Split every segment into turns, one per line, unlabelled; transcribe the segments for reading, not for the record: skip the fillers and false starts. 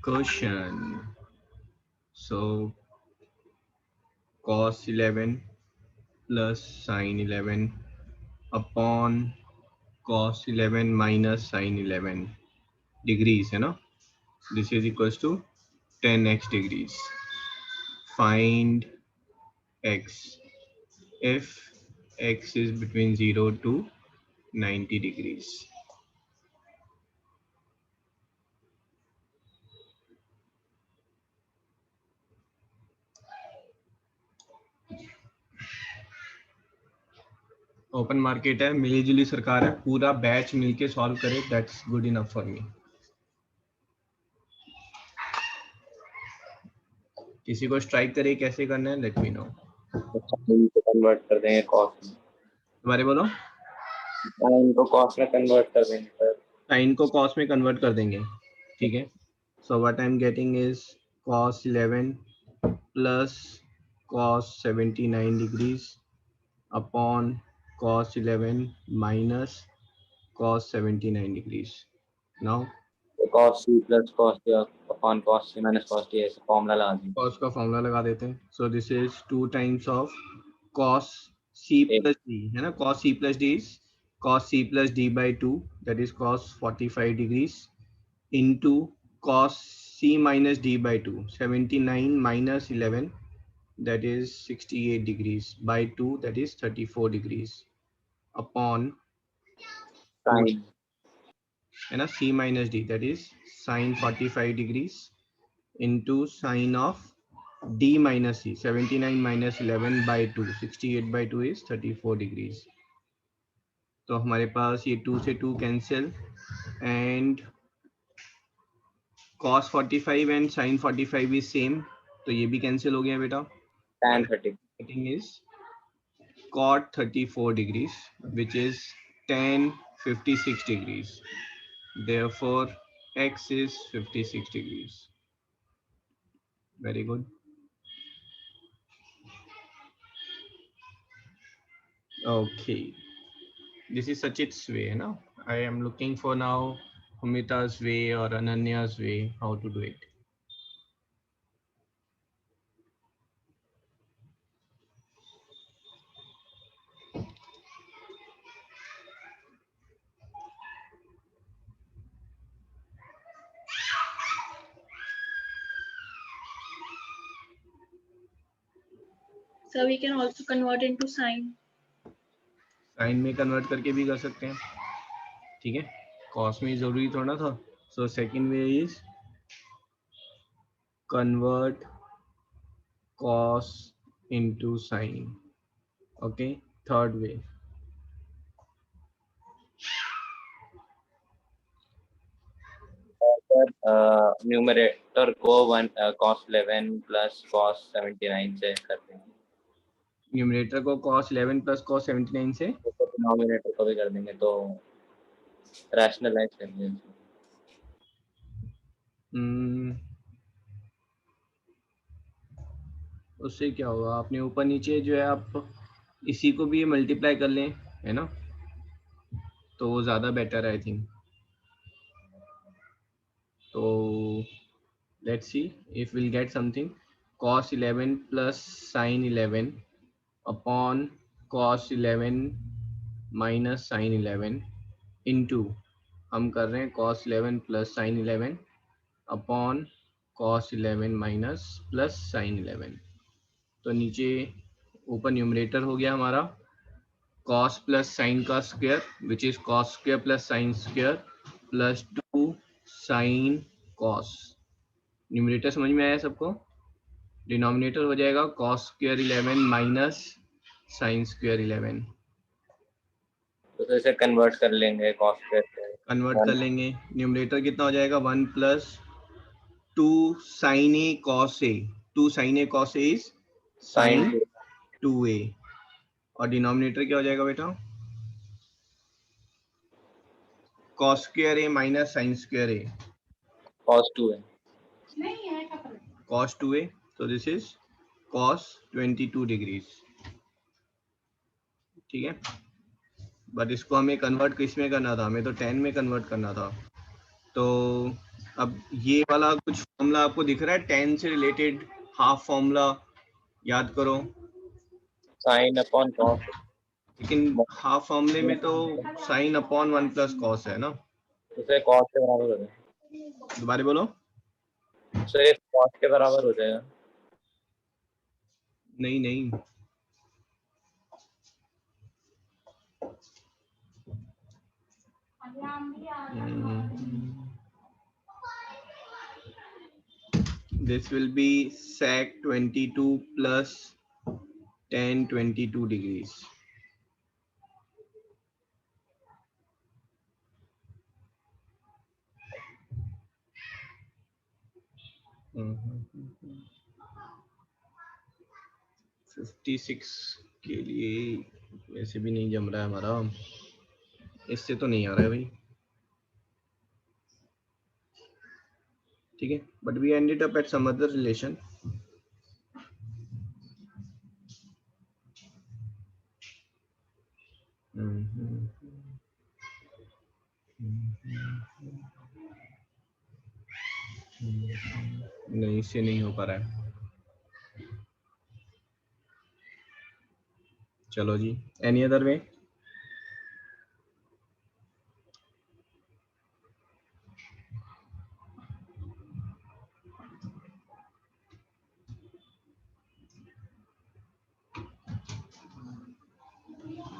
Question. So cos 11 plus sin 11 upon cos 11 minus sin 11 degrees, है ना? This is equals to 10x degrees. Find x if x is between 0 to 90 degrees. Open market है, मिली जुली सरकार है, पूरा batch मिलके solve करे, that's good enough for me. किसी को स्ट्राइक करे कैसे करना है, लेट मी नो.
साइन को कन्वर्ट कर देंगे कॉस में,
तुम्हारे बोलो.
साइन को कॉस में कन्वर्ट कर देंगे सर.
साइन को कॉस में कन्वर्ट कर देंगे, ठीक है. So what I am getting is cos 11 plus cos 79 degrees upon cos 11 minus cos 79 degrees. Now
cos C plus cos D upon cos C minus cos D ऐसे formula लगा देंगे.
cos का formula लगा देते हैं. So this is 2 times of cos c plus d, है ना. cos c plus d is cos c plus d by 2, that is cos 45 degrees into cos c minus d by 2, 79 minus 11, that is 68 degrees by 2, that is 34 degrees upon
sign
है ना c minus d, that is sin 45 degrees into sin of d minus c, 79 minus 11 by 2, 68 by 2 is 34 degrees. तो हमारे पास ये 2 से 2 cancel and cos 45 and sin 45 is same, तो ये भी cancel हो गया बेटा.
tan 30
Getting is cot 34 degrees, which is tan 56 degrees. Therefore x is 56 degrees. Very good. Okay, this is Sachit's way, है ना. I am looking for now Humita's way or Ananya's way, how to do it.
So we can also convert into sine.
Sine में convert करके भी कर सकते हैं, ठीक है. कॉस में जरूरी थोड़ा था. So second way is convert cos into sine. Okay, third way.
Numerator को 1 cos 11 प्लस cos 79 से कर देंगे.
न्यूमरेटर को cos 11 प्लस cos 79 से,
तो डिनोमिनेटर को भी कर देंगे, तो रैशनलाइज करेंगे.
उससे क्या होगा, आपने ऊपर नीचे जो है आप इसी को भी मल्टीप्लाई कर लें, है ना, तो वो ज़्यादा बेटर आई थिंक. तो let's see if will get something. cos 11 plus sin 11 upon cos 11 minus sin 11 into हम कर रहे हैं cos 11 plus sin 11 upon cos 11 minus plus sin 11. तो नीचे ऊपर न्यूमरेटर हो गया हमारा cos प्लस साइन का square, which is cos square plus sine square plus 2 sine cos. Numerator समझ में आया सबको. डिनोमिनेटर हो जाएगा cos square 11 minus sine square 11.
तो इसे कन्वर्ट कर लेंगे cos स्क्वायर.
कन्वर्ट कर लेंगे. न्यूमरेटर कितना हो जाएगा 1 plus 2 sine A cos A. 2 sine A cos A is sine 2a. और डिनोमिनेटर क्या हो जाएगा बेटा, cos square A minus sine square A,
cos 2a.
cos 2a. so this is cos 22 degrees, ठीक है. बट इसको हमें कन्वर्ट किस में करना था, हमें तो tan में कन्वर्ट करना था. तो अब ये वाला कुछ फॉर्मूला आपको दिख रहा है 10 से रिलेटेड, हाफ फॉर्मूला याद करो,
साइन अपॉन कॉस।
लेकिन हाफ फॉर्मूले में तो साइन अपॉन 1 प्लस कॉस है ना।
उसे कॉस के बराबर हो जाएगा,
दोबारा बोलो।
सिर्फ कॉस के बराबर हो जाएगा।
नहीं नहीं, this will be sec 22 plus tan 22 degrees. हम्म, 56 के लिए वैसे भी नहीं जम रहा है हमारा, इससे तो नहीं आ रहा है भाई। ठीक है, but we ended up at some other relation. नहीं, इससे नहीं हो पा रहा है। चलो जी, एनी अदर वे?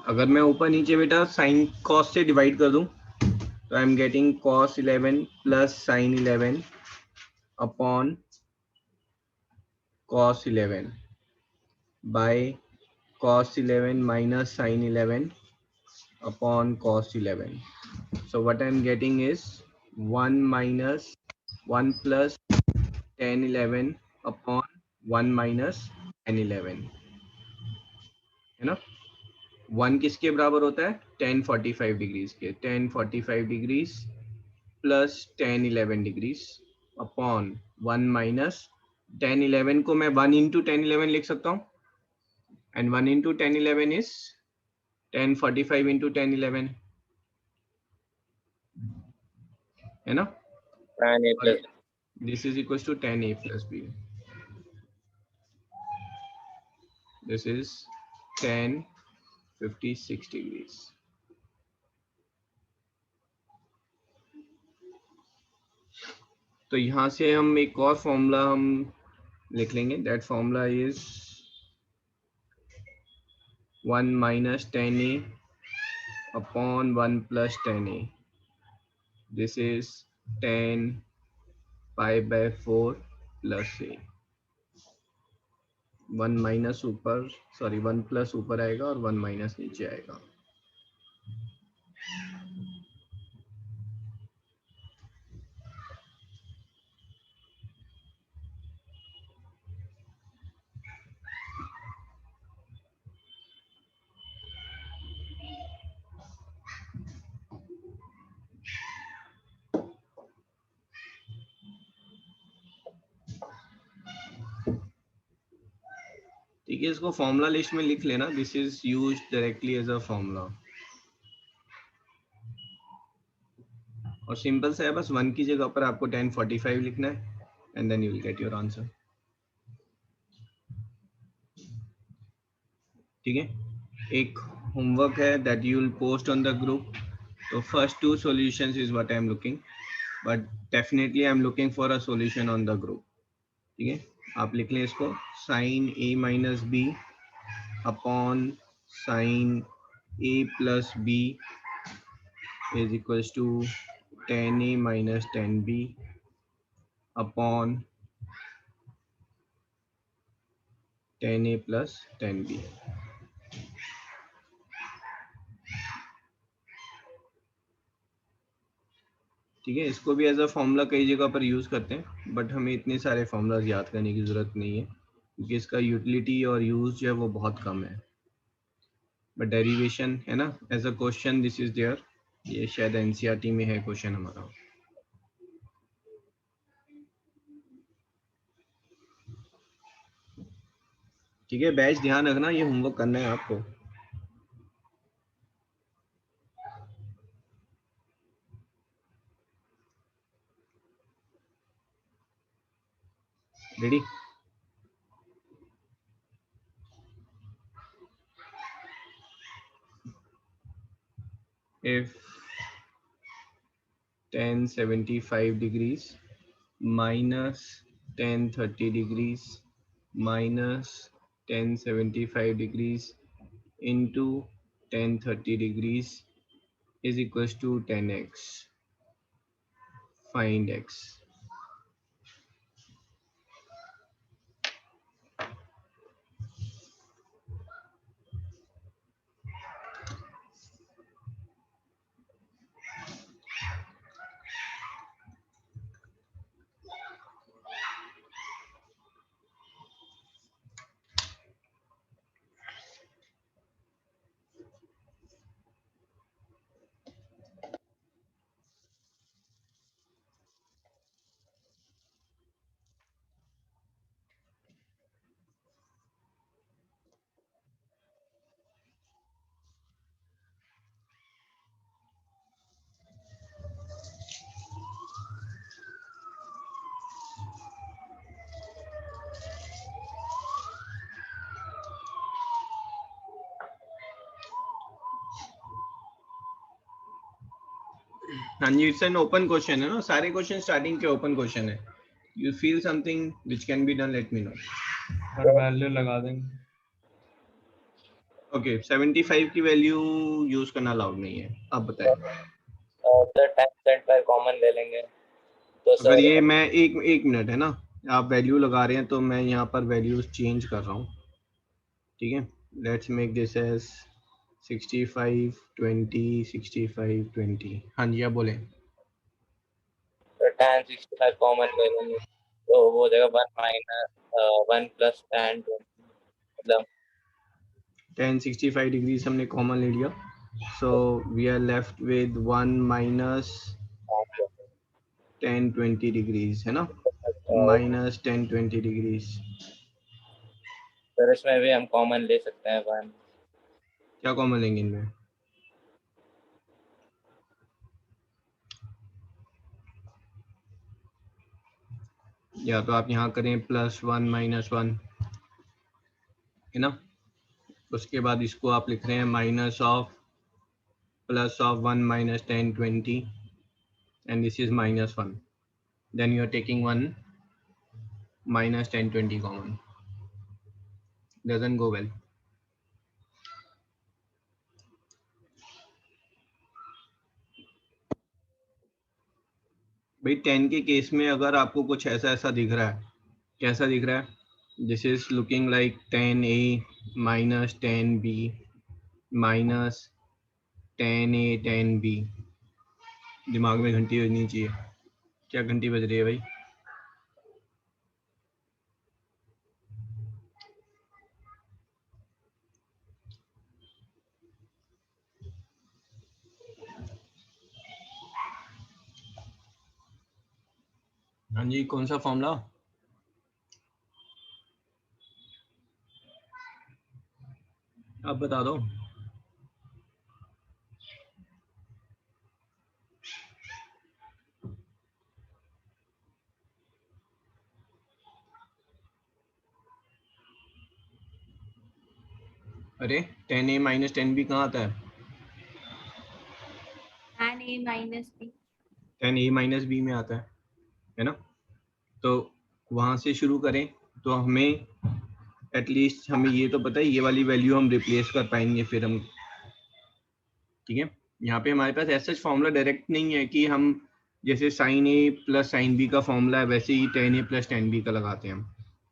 अगर मैं ऊपर नीचे बेटा साइन कॉस से डिवाइड कर दूं तो I am getting cos 11 plus sign 11 upon cos 11 by cos 11 minus sin 11 upon cos 11. So what I am getting is 1 minus 1 plus tan 11 upon 1 minus tan 11, है ना। 1 किसके बराबर होता है? tan 45 डिग्रीज के, tan 45 degrees plus tan 11 degrees upon 1 minus tan 11 को मैं 1 into tan 11 लिख सकता हूँ, and 1 into tan 11 is tan 45 into tan 11, है ना।
tan a plus
this is equal to tan a plus b, this is tan 56 degrees. तो यहाँ से हम एक और फॉर्मूला हम लिख लेंगे, that formula is 1 minus tan a upon 1 plus tan a, this is tan pi by 4 plus a। 1 minus ऊपर, सॉरी 1 प्लस ऊपर आएगा और 1 माइनस नीचे आएगा। ठीक है, इसको फॉर्मूला लिस्ट में लिख लेना, this is used directly as a formula, और सिंपल सा है, बस 1 की जगह पर आपको tan 45 लिखना है and then you will get your answer. ठीक है, एक होमवर्क है that you will post on the group. तो first 2 solutions is what I am looking, but definitely I am looking for a solution on the group. ठीक है, आप लिख लें इसको, sine a minus B upon sine a plus B is equals to tan a minus tan b upon tan a plus tan b। ठीक है, इसको भी एज अ फॉर्मूला कई जगह पर यूज करते हैं, बट हमें इतने सारे फॉर्मूलाज याद करने की जरूरत नहीं है क्योंकि इसका यूटिलिटी और यूज जो है वो बहुत कम है। बट डेरिवेशन है ना, as a question this is there, ये शायद एनसीईआरटी में है क्वेश्चन हमारा। ठीक है बैच, ध्यान रखना, ये होमवर्क करना है आपको। Ready? If tan 75 degrees minus tan 30 degrees minus tan 75 degrees into tan 30 degrees is equals to 10x. Find x. हाँ जी, इट्स एन ओपन क्वेश्चन है ना, सारे क्वेश्चन स्टार्टिंग के ओपन क्वेश्चन है. You feel something which can be done, let me know.
और value लगा देंगे.
Okay, 75 की वैल्यू यूज करना अलाउड नहीं है. अब बताएं.
सर 10% पर कॉमन ले लेंगे तो
अगर
सर
ये मैं एक मिनट है ना, आप वैल्यू लगा रहे हैं तो मैं यहाँ पर वैल्यूज चेंज कर रहा हूँ. ठीक है, लेट्स मेक दिस एज 65 20 65 20. हाँ जी, आप बोलें.
tan 65 कॉमन ले लेंगे तो वो हो जाएगा 1 माइनस 1 प्लस tan 20 मतलब
tan 65 डिग्रीज हमने कॉमन ले लिया, so we are left with 1 minus tan 20 degrees है ना, माइनस tan 20 डिग्रीज.
सर इसमें भी हम कॉमन ले सकते हैं 1.
क्या कॉमन लेंगे इनमें? या तो आप यहाँ करें +1 -1 है ना, उसके बाद इसको आप लिख रहे हैं minus of plus of 1 minus tan 20 and this is -1. Then you are taking 1 minus tan 20 common. Doesn't go well. भाई 10 के केस में अगर आपको कुछ ऐसा दिख रहा है, कैसा दिख रहा है? This is looking like tan A minus tan B minus tan A tan B. दिमाग में घंटी बजनी चाहिए. क्या घंटी बज रही है भाई? हाँ जी, कौन सा फॉर्मूला? आप बता दो. अरे tan A minus tan B कहाँ आता है?
tan A minus B.
tan A minus B में आता है ना. तो वहाँ से शुरू करें तो हमें एटलीस्ट हमें ये तो पता है ये वाली वैल्यू हम रिप्लेस कर पाएंगे फिर हम. ठीक है, यहाँ पे हमारे पास ऐसा फॉर्मूला डायरेक्ट नहीं है कि हम जैसे sin A plus sin B का फॉर्मूला है वैसे ही tan A plus tan B का लगाते हैं हम.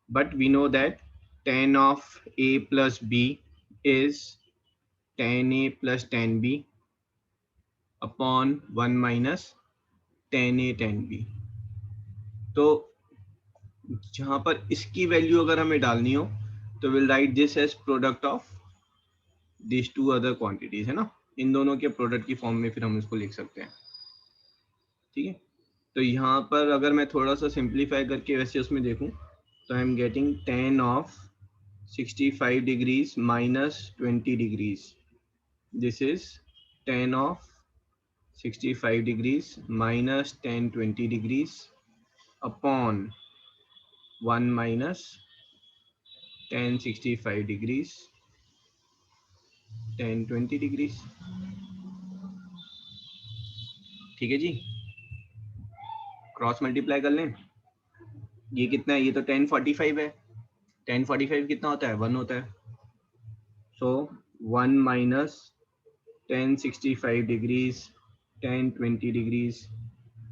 But we know that tan of A plus B is tan A plus tan B upon 1 minus tan A tan B. तो जहाँ पर इसकी वैल्यू अगर हमें डालनी हो तो will write this as product of this to other quantities है ना, इन दोनों के प्रोडक्ट की फॉर्म में फिर हम इसको लिख सकते हैं. ठीक है, तो यहाँ पर अगर मैं थोड़ा सा सिंप्लीफाई करके वैसे उसमें देखूँ तो I am getting tan of 65 degrees minus 20 degrees. This is tan of 65 degrees minus tan 20 degrees upon 1 minus tan 65 degrees, tan 20 degrees. ठीक है जी, क्रॉस मल्टीप्लाई कर लें. ये कितना है? ये तो tan 45 है. tan 45 कितना होता है? 1 होता है. सो 1 minus tan 65 degrees, tan 20 degrees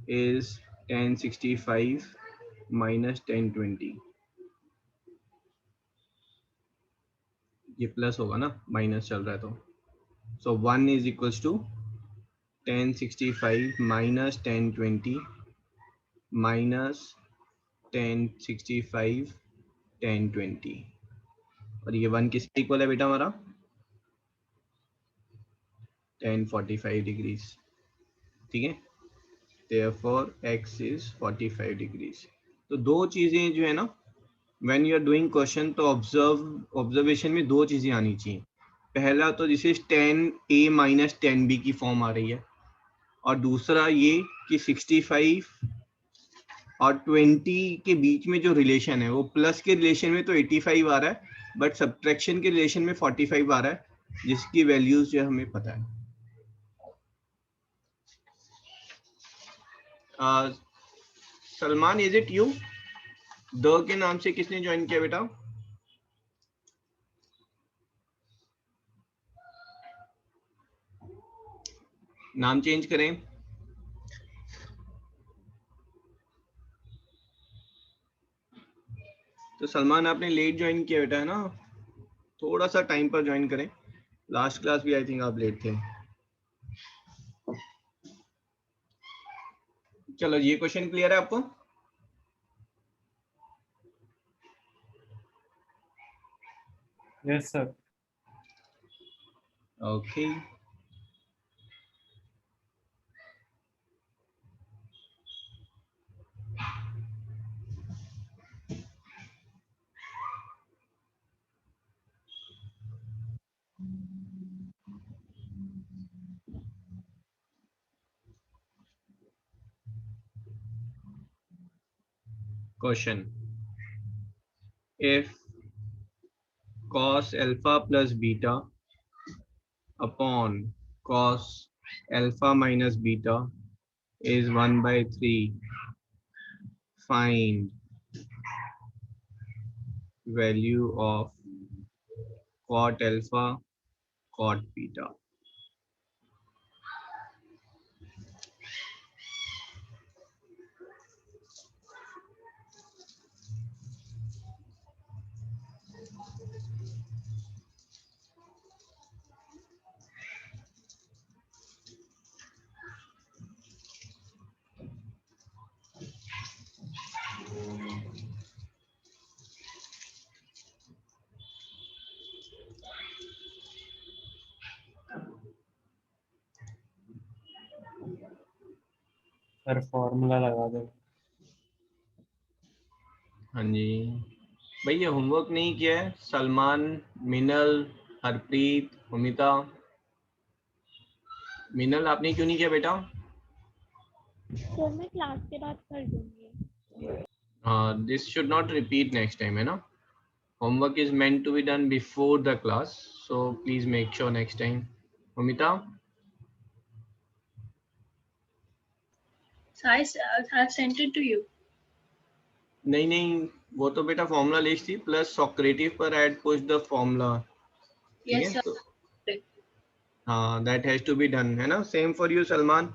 is tan 65 minus tan 20. ये प्लस होगा ना, माइनस चल रहा है तो. सो 1 is equals to tan 65 minus tan 20 minus tan 65 tan 20. और ये 1 किसके इक्वल है बेटा हमारा? tan 45 degrees. ठीक है, therefore x is 45 degrees. तो दो चीजें जो है ना, when you are doing question, तो ऑब्जर्वेशन में दो चीजें आनी चाहिए. पहला तो जिसे tan a minus tan b की फॉर्म आ रही है, और दूसरा ये कि 65 और 20 के बीच में जो रिलेशन है वो प्लस के रिलेशन में तो 85 आ रहा है, बट सब्ट्रैक्शन के रिलेशन में 45 आ रहा है, जिसकी वैल्यूज जो हमें पता है. Salman, is it you? The के नाम से किसने ज्वाइन किया बेटा? नाम चेंज करें. तो सलमान आपने लेट ज्वाइन किया बेटा, है ना? थोड़ा सा टाइम पर ज्वाइन करें. लास्ट क्लास भी आई थिंक आप लेट थे. चलो, ये क्वेश्चन क्लियर है आपको?
Yes sir.
Okay. Question: if cos alpha plus beta upon cos alpha minus beta is 1/3, find value of cot alpha, cot beta.
Sir formula लगा दो.
हाँ जी भाई, ये होमवर्क नहीं किया है सलमान, मिनल, हरप्रीत, अमिता. मिनल, आपने क्यों नहीं किया बेटा?
सर मैं क्लास के बाद कर दूंगी.
हाँ, this should not repeat next time, है ना? Homework is meant to be done before the class, so please make sure next time. Amita?
So I have sent it to you.
नहीं, वो तो बेटा फॉर्मूला लिस्ट थी, प्लस सॉक्रेटिव पर add push the formula.
Yes sir.
तो हाँ, that has to be done, है ना? Same for you Salman,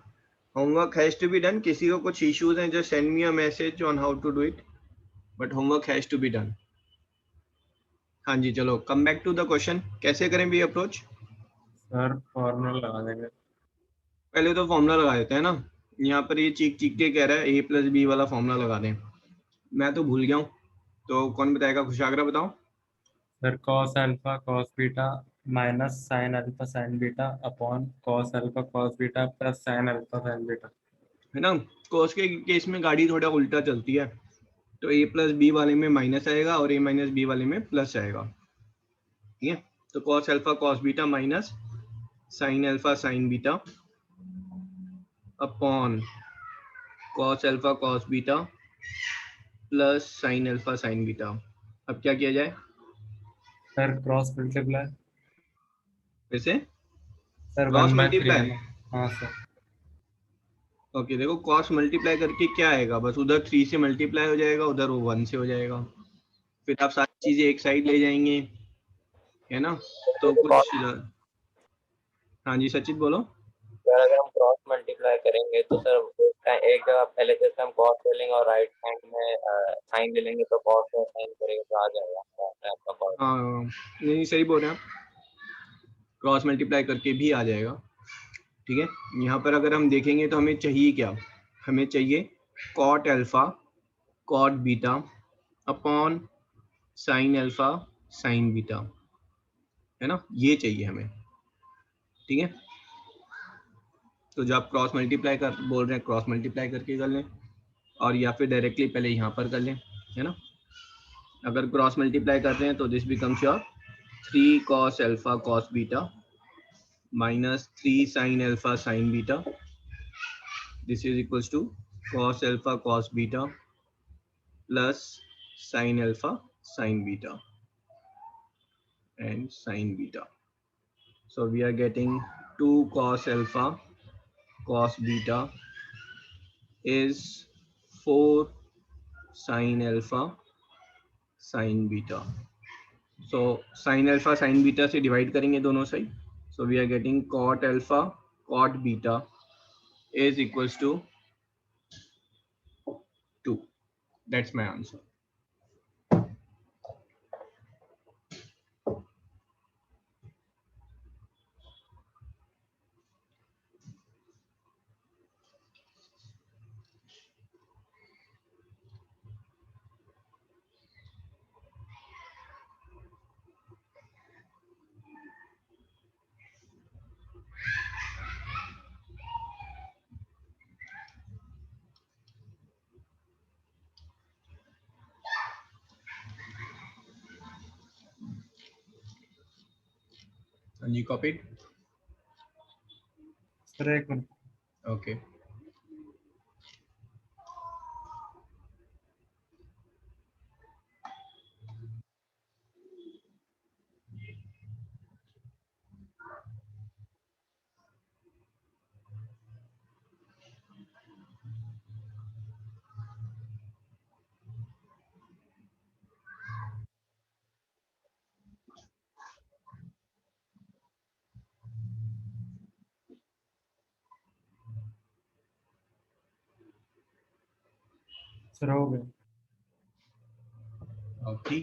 homework has to be done. किसी को कुछ इश्यूज हैं, just send me a message on how to do it, but homework has to be done. हाँ जी, चलो come back to the question. कैसे करें भी अप्रोच?
सर फॉर्मूला लगा देंगे.
पहले तो फॉर्मूला लगा देते हैं ना. यहाँ पर ये चीख के कह रहा है a प्लस बी वाला फॉर्मूला लगा दें. मैं तो भूल गया हूँ, तो कौन बताएगा? खुशागरा बताओ.
Sir cos alpha cos beta minus sign alpha sine beta upon cos alpha cos beta plus sign alpha sine beta.
है ना? कोस के केस में गाड़ी थोड़ा उल्टा चलती है, तो a प्लस बी वाले में माइनस आएगा और a माइनस बी वाले में प्लस आएगा. ठीक है, तो cos alpha cos beta minus sign alpha sine beta upon cos alpha cos beta plus sign alpha sine beta. अब क्या किया जाए?
Sir cross multiply.
फिर से
सर
क्रॉस
1/3 है
मल्टीप्लाई।
ना। हाँ सर।
ओके देखो क्रॉस मल्टीप्लाई करके क्या आएगा, बस उधर 3 से मल्टीप्लाई हो जाएगा, उधर वो 1 से हो जाएगा। फिर आप सारी चीजें एक साइड ले जाएंगे, है ना? तो कुछ हाँ जी सचित बोलो।
सर अगर हम क्रॉस मल्टीप्लाई करेंगे तो सर एक जगह पहले जैसे हम कॉस ले लेंगे और राइट हैंड में साइन ले लेंगे, तो कॉस और साइन करेंगे तो आ जाएगा आपका कॉस।
हाँ नहीं सही बोल रहे हैं आप, क्रॉस मल्टीप्लाई करके भी आ जाएगा। ठीक है, यहाँ पर अगर हम देखेंगे तो हमें चाहिए क्या? हमें चाहिए cot alpha cot beta upon sine alpha sine beta, है ना? ये चाहिए हमें। ठीक है, तो जो आप क्रॉस मल्टीप्लाई कर बोल रहे हैं क्रॉस मल्टीप्लाई करके कर लें, और या फिर डायरेक्टली पहले यहाँ पर कर लें, है ना? अगर क्रॉस मल्टीप्लाई करते हैं तो this becomes your 3 cos alpha cos beta minus 3 sin alpha sin beta, this is equals to cos alpha cos beta plus sin alpha sin beta and sin beta. So we are getting 2 cos alpha cos beta is 4 sin alpha sin beta. So sin alpha sin beta से divide करेंगे दोनों side, so we are getting cot alpha cot beta is equals to 2. That's my answer. And you copied?
Sir एक minute.
Okay.
Sir हो गया।
Okay.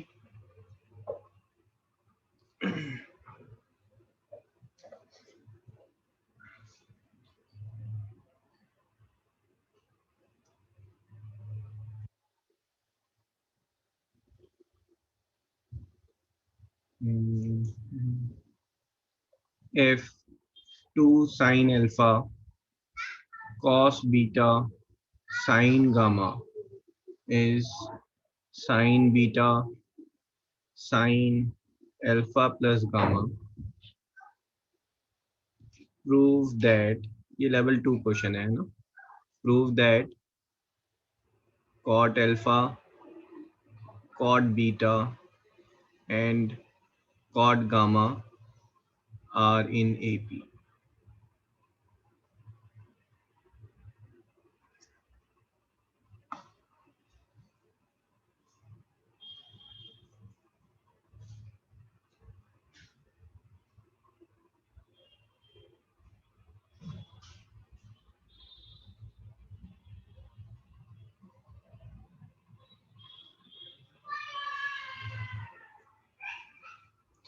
If 2 sin alpha cos beta sin gamma is sin beta sin alpha plus gamma, prove that, ये level 2 question है ना, prove that cot alpha cot beta and cot gamma are in AP.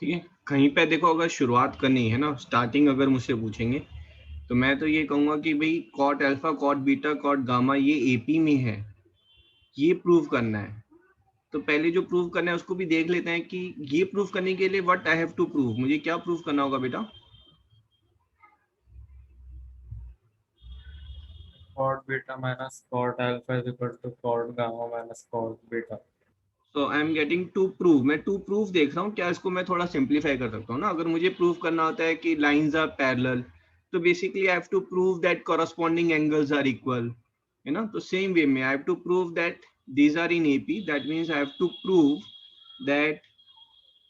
ठीक है, कहीं पे देखो अगर शुरुआत करनी है ना, स्टार्टिंग अगर मुझसे पूछेंगे तो मैं तो ये कहूंगा कि भाई cot alpha cot beta cot gamma ये एपी में है, ये प्रूव करना है। तो पहले जो प्रूव करना है उसको भी देख लेते हैं कि ये प्रूव करने के लिए what I have to prove, मुझे क्या प्रूव करना होगा बेटा?
Cot beta minus cot alpha is equal to cot gamma minus cot beta.
So I am getting to prove, मैं टू प्रूव देख रहा हूँ, क्या इसको मैं थोड़ा सिंप्लीफाई कर सकता हूँ ना? अगर मुझे प्रूव करना होता है कि लाइंस आर पैरेलल, तो basically I have to prove that corresponding angles are equal, है ना? तो सेम वे में I have to prove that these are in AP. That means I have to prove that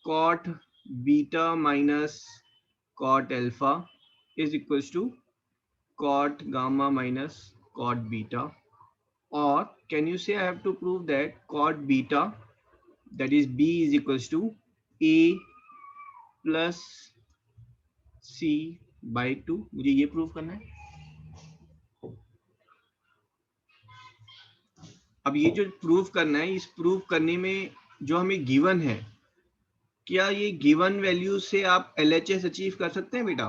cot beta minus cot alpha is equals to cot gamma minus cot beta. Or can you say I have to prove that cot beta, that is B, is equals to A plus C by 2. मुझे ये prove करना है. अब ये जो prove करना है, इस प्रूव करने में जो हमें गिवन है, क्या ये गिवन वैल्यू से आप LHS अचीव कर सकते हैं बेटा?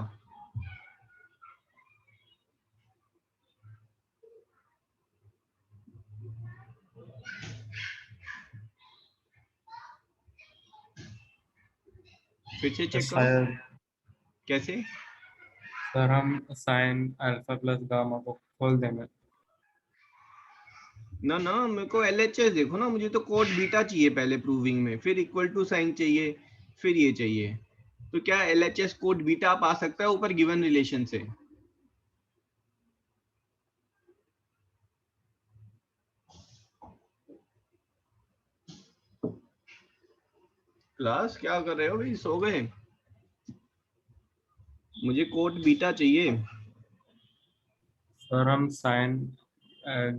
फिर से चेक करो.
शायद
कैसे?
सर हम साइन अल्फा प्लस गामा को खोल देंगे.
ना ना, मेरे को LHS देखो ना, मुझे तो कोट बीटा चाहिए पहले प्रूविंग में, फिर इक्वल टू साइन चाहिए, फिर ये चाहिए. तो क्या LHS कोट बीटा आप आ सकता है ऊपर गिवन रिलेशन से? क्लास क्या कर रहे हो भाई, सो गए? मुझे कोट बीटा चाहिए.
सर हम sign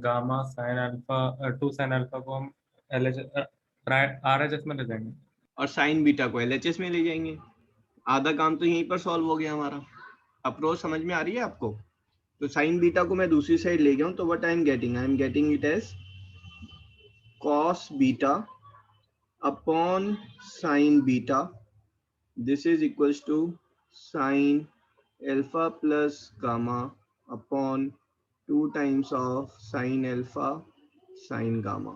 gamma sine alpha 2 sine alpha को हम RHS में ले जाएंगे.
और साइन बीटा को LHS में ले जाएंगे. आधा काम तो यहीं पर सॉल्व हो गया हमारा. अप्रोच समझ में आ रही है आपको? तो साइन बीटा को मैं दूसरी साइड ले गया हूं, तो what I am getting it as cos beta upon sine beta. This is equals to sine alpha plus gamma upon 2 times of sin alpha sin gamma.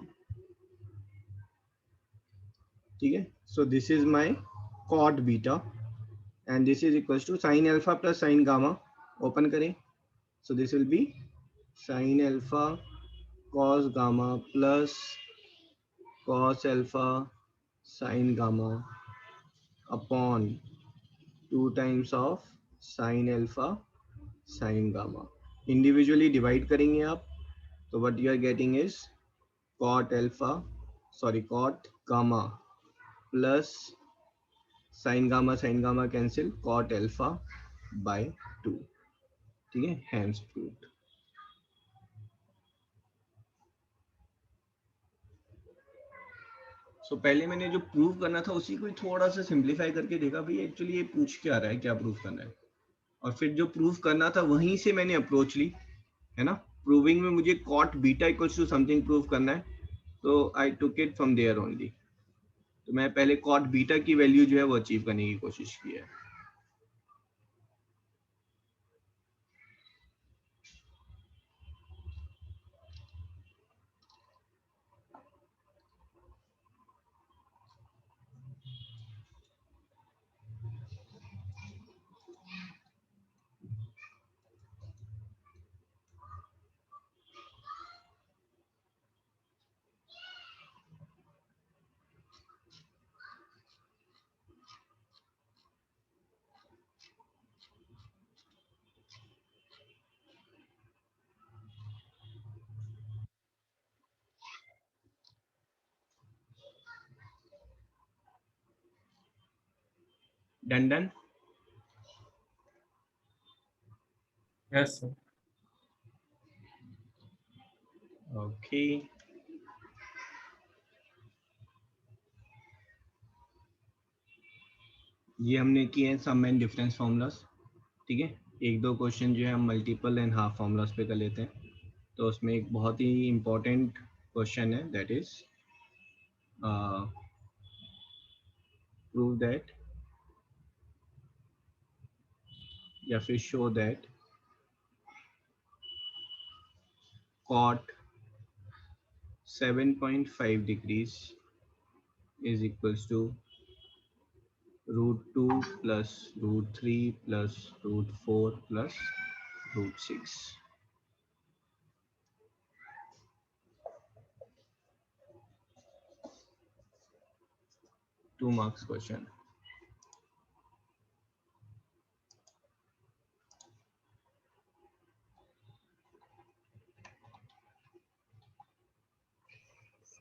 ठीक है. So this is my cot beta and this is equals to sin alpha plus sin gamma. Open करें. So this will be sin alpha cos gamma plus cos alpha sin gamma upon 2 times of sin alpha sin gamma. Individually divide करेंगे आप, तो what you are getting is cot gamma plus sin gamma cancel, cot alpha by 2. ठीक है, hence proved. So पहले मैंने जो prove करना था उसी को थोड़ा सा सिंप्लीफाई करके देखा भाई एक्चुअली ये पूछ क्या रहा है, क्या प्रूव करना है, और फिर जो प्रूव करना था वहीं से मैंने अप्रोच ली, है ना. प्रूविंग में मुझे cot beta equals to something prove करना है, तो I took it from there only. तो मैं पहले cot बीटा की वैल्यू जो है वो अचीव करने की कोशिश की है. डन.
Yes sir.
ओके. ये हमने किए हैं सम एंड डिफरेंस फॉर्मूलाज. ठीक है. एक दो क्वेश्चन जो है हम मल्टीपल एंड हाफ फॉर्मूलाज पे कर लेते हैं. तो उसमें एक बहुत ही इम्पोर्टेंट क्वेश्चन है, दैट इज प्रूव दैट या फिर show that cot 7.5 degrees is equals to √2 plus √3 plus √4 plus √6. 2 marks question.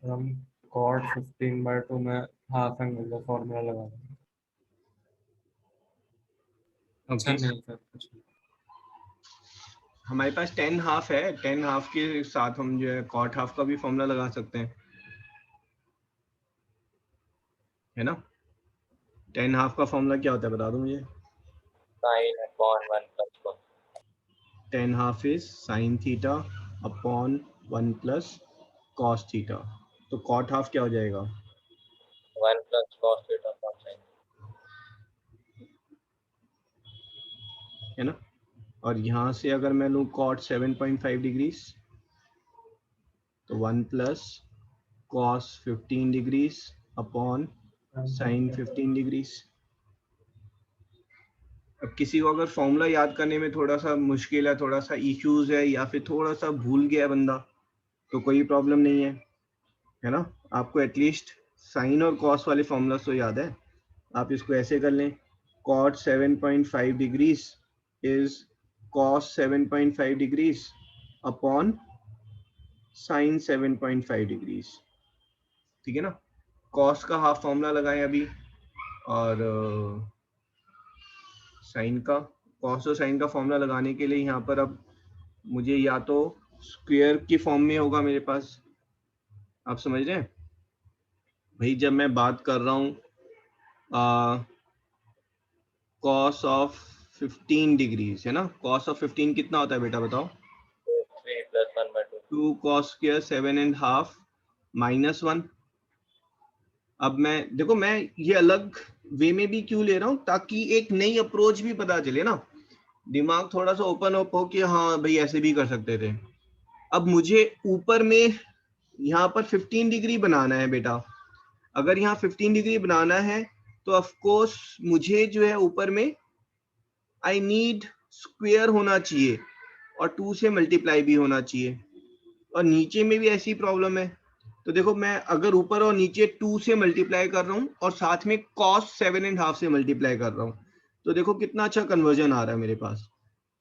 हम cot 15/2 में हाफ एंगल का फॉर्मूला लगा देंगे। अच्छा
ओके,
नहीं सर कुछ नहीं।
हमारे पास 10 हाफ है, 10 हाफ के साथ हम जो है कॉट हाफ का भी फॉर्मूला लगा सकते हैं, है ना। 10 हाफ का फॉर्मूला क्या होता है बता दो मुझे।
Sine upon 1 plus 1।
10 half is sine theta upon 1 plus cos theta, तो कॉट हाफ क्या हो जाएगा?
1 plus cos theta upon sine.
है ना। और यहाँ से अगर मैं लूँ कॉट 7.5 डिग्रीज तो 1 plus cos 15 degrees upon sign 15 degrees. अब किसी को अगर फॉर्मूला याद करने में थोड़ा सा मुश्किल है, थोड़ा सा इश्यूज है, या फिर थोड़ा सा भूल गया है बंदा, तो कोई प्रॉब्लम नहीं है ना। आपको एटलीस्ट साइन और कॉस वाले फॉर्मूला तो याद है। आप इसको ऐसे कर लें, cot 7.5 degrees is cos 7.5 degrees upon sine 7.5 degrees, ठीक है ना। कॉस का हाफ फॉर्मूला लगाएं अभी, और साइन का, कॉस और साइन का फॉर्मूला लगाने के लिए यहाँ पर अब मुझे या तो स्क्वायर की फॉर्म में होगा मेरे पास, आप समझ रहे हैं भाई, जब मैं बात कर रहा हूँ कॉस ऑफ 15 डिग्रीज, है ना। कॉस ऑफ 15 कितना होता है बेटा बताओ?
3 प्लस 1/2।
2 cos square 7.5 minus 1। अब मैं देखो, मैं ये अलग वे में भी क्यों ले रहा हूँ, ताकि एक नई अप्रोच भी पता चले ना, दिमाग थोड़ा सा ओपन अप हो कि हाँ भाई ऐसे भी कर सकते थे। अब मुझे ऊपर में यहाँ पर 15 डिग्री बनाना है बेटा। अगर यहाँ 15 डिग्री बनाना है तो ऑफ कोर्स मुझे जो है ऊपर में आई नीड स्क्वायर होना चाहिए और 2 से मल्टीप्लाई भी होना चाहिए, और नीचे में भी ऐसी प्रॉब्लम है। तो देखो, मैं अगर ऊपर और नीचे 2 से मल्टीप्लाई कर रहा हूँ और साथ में cos 7.5 से मल्टीप्लाई कर रहा हूँ, तो देखो कितना अच्छा कन्वर्जन आ रहा है मेरे पास।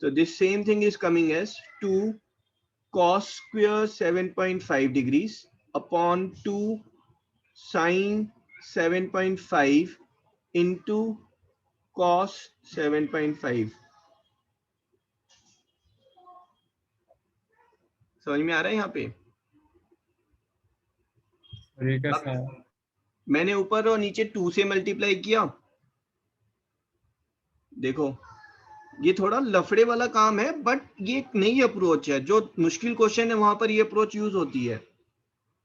तो this same thing is coming as 2 cos square 7.5 degrees upon 2 sin 7.5 into cos 7.5। समझ में आ रहा है यहाँ पे?
और ये कैसा
अब
है?
मैंने ऊपर और नीचे 2 से मल्टीप्लाई किया, देखो ये थोड़ा लफड़े वाला काम है, बट ये एक नई अप्रोच है। जो मुश्किल क्वेश्चन है वहां पर ये अप्रोच यूज होती है।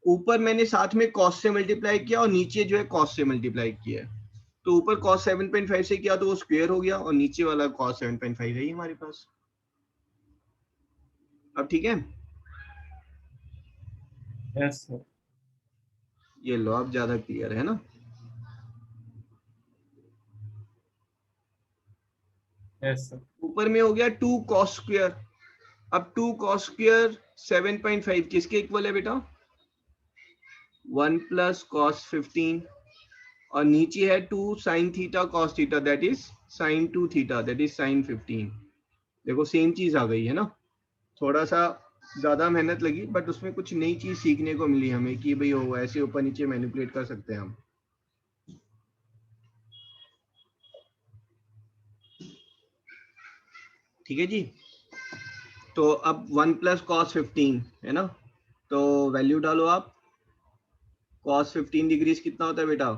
ऊपर मैंने साथ में कॉस से मल्टीप्लाई किया और नीचे जो है कॉस से मल्टीप्लाई किया है, तो ऊपर cos 7.5 से किया तो वो स्क्वायर हो गया, और नीचे वाला cos 7.5 है ही हमारे पास। अब ठीक है,
यस सर।
ये लो अब ज्यादा क्लियर है ना।
Yes sir.
ऊपर में हो गया 2 cos स्क्वायर। अब 2 cos स्क्वायर 7.5 किसके इक्वल है बेटा? 1 प्लस cos 15, और नीचे है 2 sin theta cos theta, that is sin 2 theta, that is sin 15। देखो सेम चीज आ गई है ना। थोड़ा सा ज्यादा मेहनत लगी, बट उसमें कुछ नई चीज सीखने को मिली हमें कि भाई वो ऐसे ऊपर नीचे मैनिपुलेट कर सकते हैं हम। ठीक है जी। तो अब 1 प्लस कॉस 15 है ना, तो वैल्यू डालो आप। कॉस 15 डिग्रीज कितना होता है बेटा?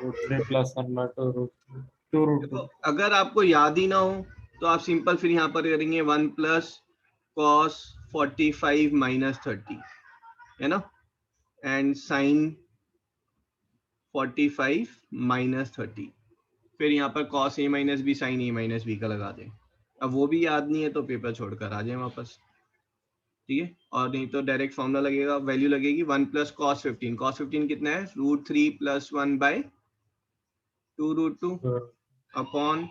√3 + 1/2 √3 2
देखो
√2।
अगर आपको याद ही ना हो तो आप सिंपल फिर यहाँ पर करेंगे 1 प्लस कॉस 45 माइनस 30, है ना, एंड साइन 45 माइनस 30। फिर यहाँ पर cos A minus B sign A minus B का लगा दें। अब वो भी याद नहीं है तो पेपर छोड़कर आ जाए वापस, ठीक है। और नहीं तो डायरेक्ट फॉर्मूला लगेगा, वैल्यू लगेगी 1 प्लस कॉस 15। कॉस 15 कितना है? √3 + 1 बाय 2 √2 अपॉन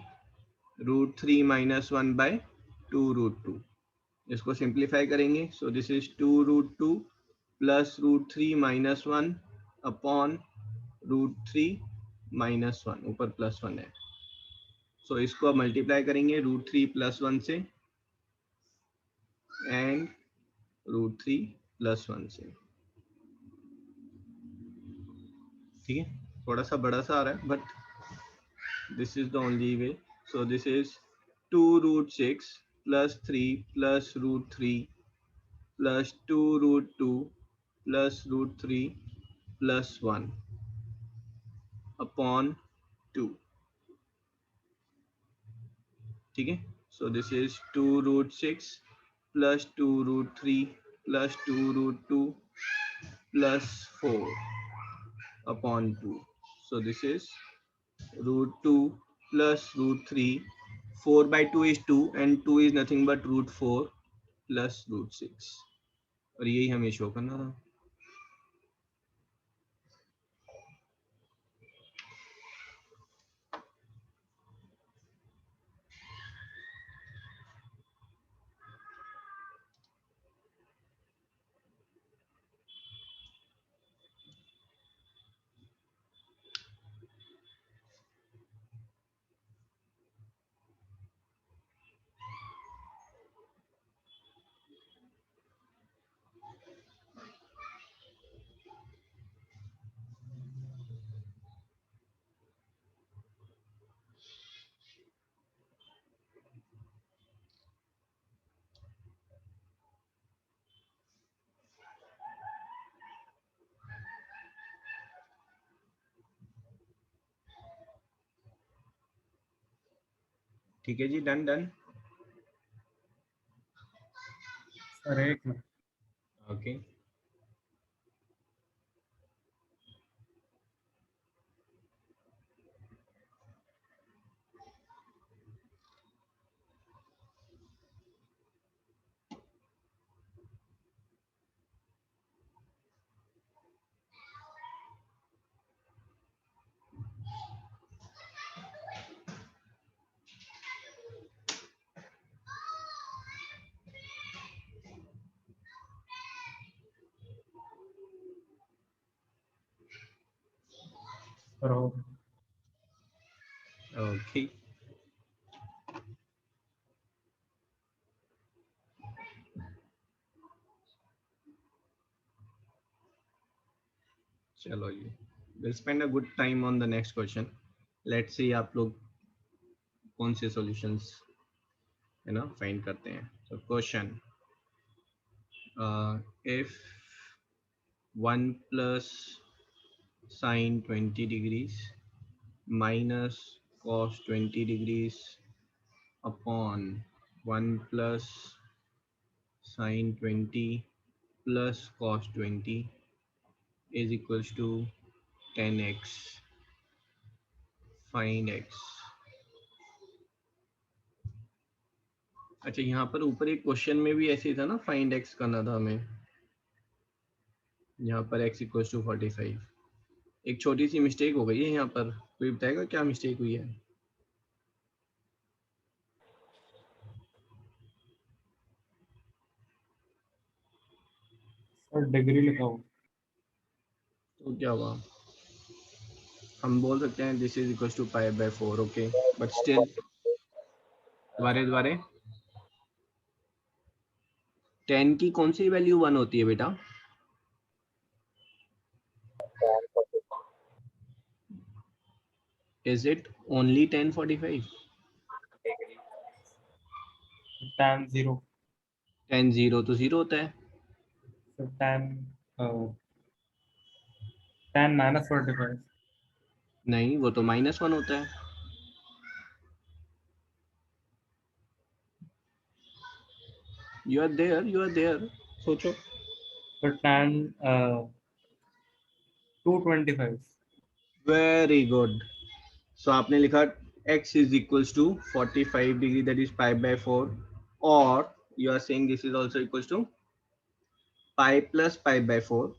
√3 - 1 बाय 2 √2। इसको सिंप्लीफाई करेंगे, सो दिस इज 2 √2 प्लस √3 - 1 अपॉन √3 - 1, ऊपर +1 है। सो इसको अब मल्टीप्लाई करेंगे √3 + 1 से एंड √3 + 1 से। ठीक है, थोड़ा सा बड़ा सा आ रहा है, but this is the only way. So this is 2√6 plus 3 plus √3 plus 2√2 plus √3 plus 1 upon 2. ठीक है, so this is 2√6 plus 2√3 plus 2√2 plus 4 upon 2. So this is √2 plus √3. 4 by 2 is 2 and 2 is nothing but √4 plus √6. और यही हमें show करना था. ठीक है जी, डन डन.
सर एक मिनट.
ओके.
सर हो
ओके. चलो जी, will spend a good time on the next question. Let's see आप लोग कौन से सॉल्यूशंस है ना फाइंड करते हैं. So question, if 1 plus sin 20 degrees minus cos 20 degrees upon 1 plus sin 20 plus cos 20 is equals to 10x, find x. अच्छा, यहाँ पर ऊपर एक क्वेश्चन में भी ऐसे ही था ना, फाइंड x करना था हमें. यहाँ पर x इक्वल्स टू 45. एक छोटी सी मिस्टेक हो गई है यहाँ पर. कोई बताएगा क्या मिस्टेक हुई है?
सर डिग्री लिखा हो.
तो क्या हुआ? हम बोल सकते हैं this is equals to pi by 4. Okay, but still दोबारे 10 की कौन सी वैल्यू 1 होती है बेटा? Is it only 1045?
tan 0.
10 0 तो 0 होता है.
Sir tan -45.
नहीं, वो तो -1 होता है. You are there. सोचो.
Sir tan 225.
Very good. So आपने लिखा x is equals to 45 degree, that is pi by 4, or you are saying this is also equals to pi plus pi by 4,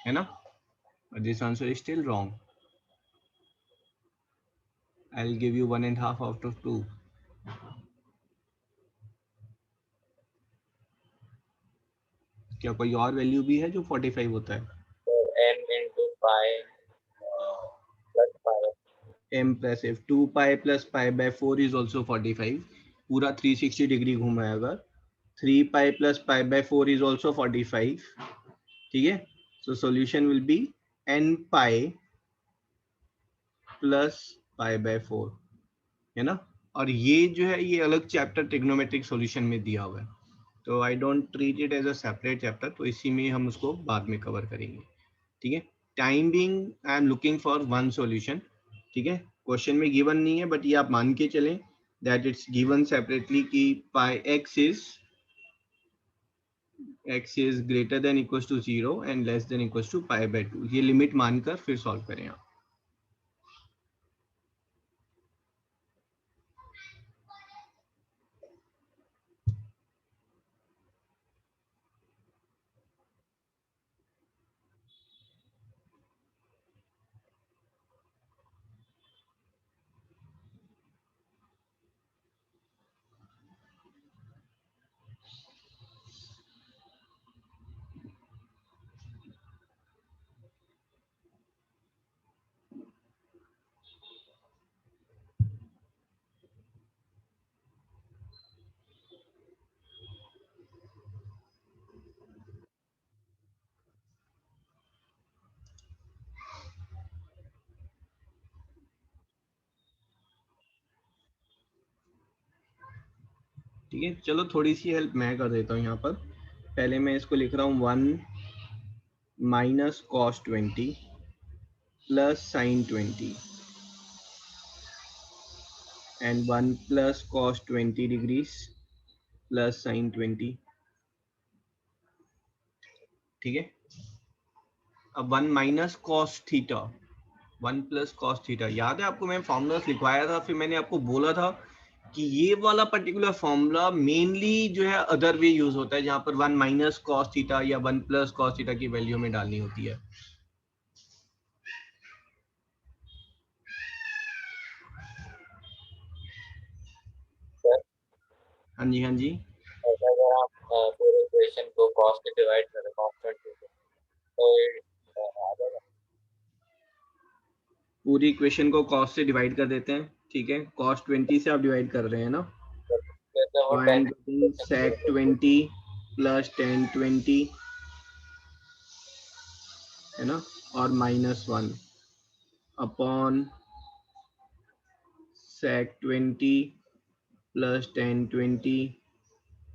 है ना? But this answer is still wrong. I'll give you 1.5 out of 2. क्या कोई और value भी है जो 45 होता है?
n into pi plus pi.
m plus f. 2 pi plus pi by 4 is also 45. पूरा 360 डिग्री घूमा है अगर. 3 pi plus pi by 4 is also 45. ठीक है. So solution will be n pi plus pi by 4, है ना। और ये जो है ये अलग चैप्टर ट्रिग्नोमेट्रिक सॉल्यूशन में दिया हुआ है, तो I don't treat it as a separate chapter, तो इसी में हम उसको बाद में कवर करेंगे, ठीक है। Time being I am looking for one solution, ठीक है। क्वेश्चन में गिवन नहीं है, बट ये आप मान के चलें दैट इट्स गिवन सेपरेटली कि पाई x is greater than equals to 0 and less than equals to pi by 2, ये लिमिट मानकर फिर सॉल्व करें आप। ठीक है, चलो थोड़ी सी हेल्प मैं कर देता हूँ यहाँ पर। पहले मैं इसको लिख रहा हूँ 1 minus cos 20 plus sign 20 and 1 plus cos 20 degrees plus sign 20, ठीक है। अब 1 minus cos theta, 1 plus cos theta, याद है आपको मैं फॉर्मूला लिखवाया था, फिर मैंने आपको बोला था कि ये वाला पर्टिकुलर फॉर्मूला मेनली जो है अदर वे यूज होता है, जहां पर 1 माइनस कॉस थीटा या 1 प्लस कॉस थीटा की वैल्यू में डालनी होती है। हाँ जी, हाँ जी।
अगर आप पूरे इक्वेशन को cos से डिवाइड करें cos 20 से, तो ये आ जाएगा।
पूरी इक्वेशन को cos से डिवाइड कर देते हैं, ठीक है। cos 20 से आप डिवाइड कर रहे हैं ना,
तो वो
तो I M
10
getting sec 20 plus tan 20, है ना, और -1 upon sec 20 plus tan 20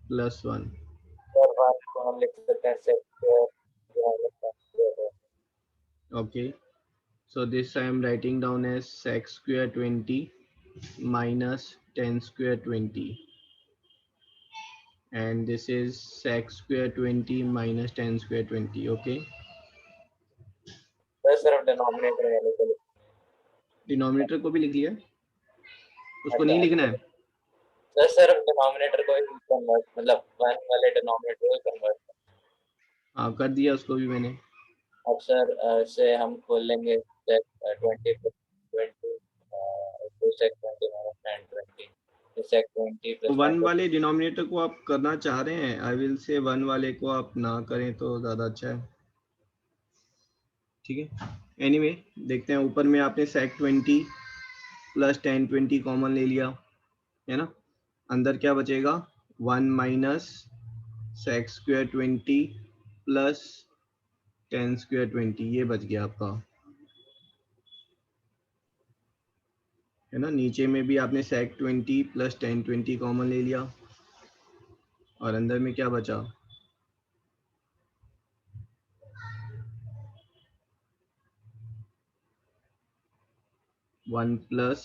plus 1।
और 1 को हम लिख सकते हैं sec square
Okay, so this I am writing down as sec square 20 minus tan square 20, and this is sec square 20 minus tan square 20. Okay,
तो सिर्फ डिनोमिनेटर वाले को
डिनोमिनेटर को भी लिख लिया, उसको
अच्छा,
नहीं लिखना है।
तो सिर्फ डिनोमिनेटर को ही कन्वर्ट, मतलब 1 वाले डिनोमिनेटर को कन्वर्ट।
हाँ, कर दिया उसको भी मैंने।
अब सर से हम खोल लेंगे sec 20 plus 20 to sec 20 minus tan 20, तो sec 20
तो
plus
1
tan 20।
वाले डिनोमिनेटर को आप करना चाह रहे हैं, आई विल से 1 वाले को आप ना करें तो ज़्यादा अच्छा है, ठीक है। एनीवे देखते हैं, ऊपर में आपने sec 20 प्लस tan 20 कॉमन ले लिया, है ना। अंदर क्या बचेगा, 1 minus sec square 20 plus tan square 20, ये बच गया आपका, है ना। नीचे में भी आपने sec 20 प्लस tan 20 कॉमन ले लिया, और अंदर में क्या बचा, 1 plus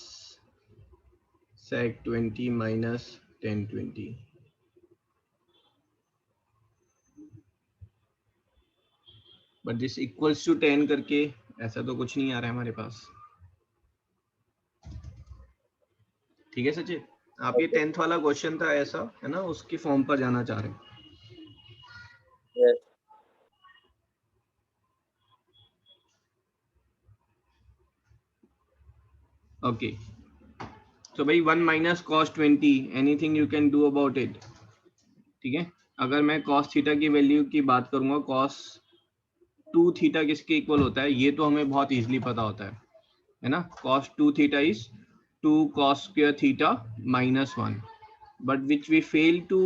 sec 20 minus tan 20। But this equals to 10 करके ऐसा तो कुछ नहीं आ रहा है हमारे पास, ठीक है सचिन। आप ये 10th वाला क्वेश्चन था ऐसा, है ना, उसकी फॉर्म पर जाना चाह रहे हैं।
Yes.
ओके, तो भाई 1 minus cos 20, anything you can do about it, ठीक है। अगर मैं कॉस थीटा की वैल्यू की बात करूंगा, कॉस 2 थीटा किसके इक्वल होता है, ये तो हमें बहुत इजीली पता होता है ना। Cos 2 theta is 2 cos square theta minus 1, but which we fail to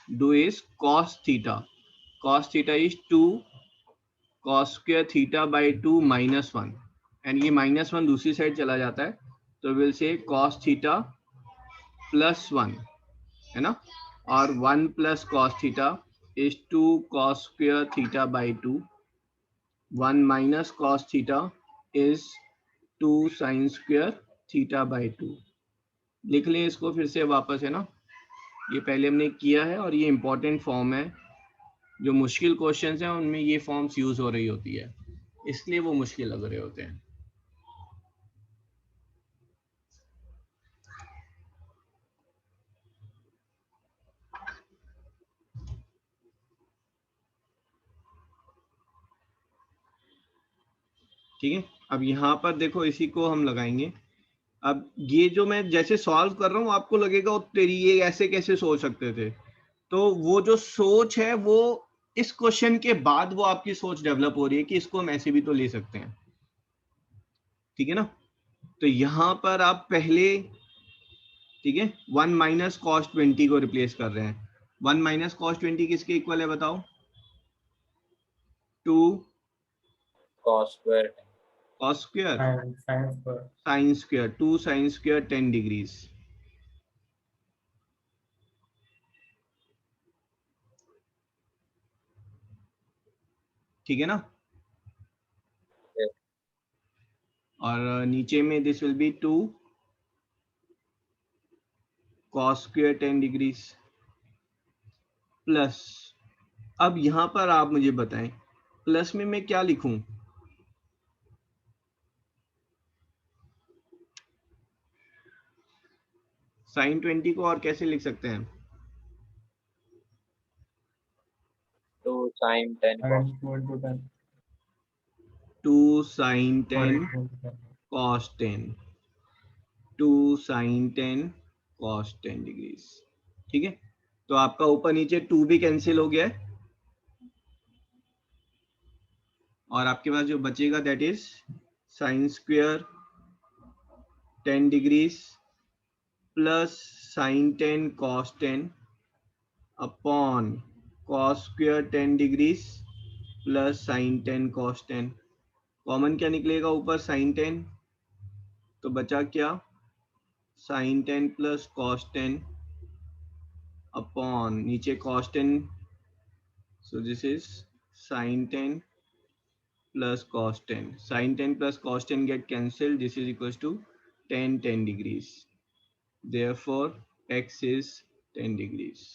do is cos theta. Cos theta is 2 cos square theta by 2 -1, and ये -1 दूसरी साइड चला जाता है, तो विल से कॉस थीटा +1, है ना, और 1 plus cos theta is 2 cos square theta by 2, 1 minus cos theta is 2 sine square theta by 2। लिख लें इसको फिर से वापस, है ना, ये पहले हमने किया है और ये इंपॉर्टेंट फॉर्म है। जो मुश्किल क्वेश्चंस हैं उनमें ये फॉर्म्स यूज हो रही होती है, इसलिए वो मुश्किल लग रहे होते हैं। ठीक है, अब यहाँ पर देखो, इसी को हम लगाएंगे। अब ये जो मैं जैसे सॉल्व कर रहा हूँ आपको लगेगा "ओ तेरी, ये ऐसे कैसे सोच सकते थे"। तो वो जो सोच है वो इस क्वेश्चन के बाद वो आपकी सोच डेवलप हो रही है कि इसको हम ऐसे भी तो ले सकते हैं। ठीक है ना, तो यहां पर आप पहले, ठीक है, 1 माइनस कॉस 20 को रिप्लेस कर रहे हैं। 1 माइनस कॉस 20 किसके इक्वल है बताओ? 2
cos square
cos square
sine square
sine square, 2 sine square 10 degrees. ठीक है ना,
Yes.
और नीचे में this will be 2 cos square 10 degrees plus. अब यहां पर आप मुझे बताएं प्लस में मैं क्या लिखूं? साइन 20 को और कैसे लिख सकते हैं?
2 sin 10 cos
equal to 10
2 sine
और
10
equal to 10
cos 10, 2 sine 10 cos 10 degrees. ठीक है, तो आपका ऊपर नीचे 2 भी कैंसिल हो गया है, और आपके पास जो बचेगा that is sine square 10 degrees plus sign 10 cos 10 upon cos square 10 degrees plus sign 10 cos 10। Common क्या निकलेगा ऊपर? साइन 10, तो बचा क्या? साइन 10 प्लस कॉस 10 अपॉन नीचे cos 10, so this is sin 10 plus cos 10. Sin 10 plus cos 10 get cancelled, this is equals to 10 degrees, therefore x is 10 degrees.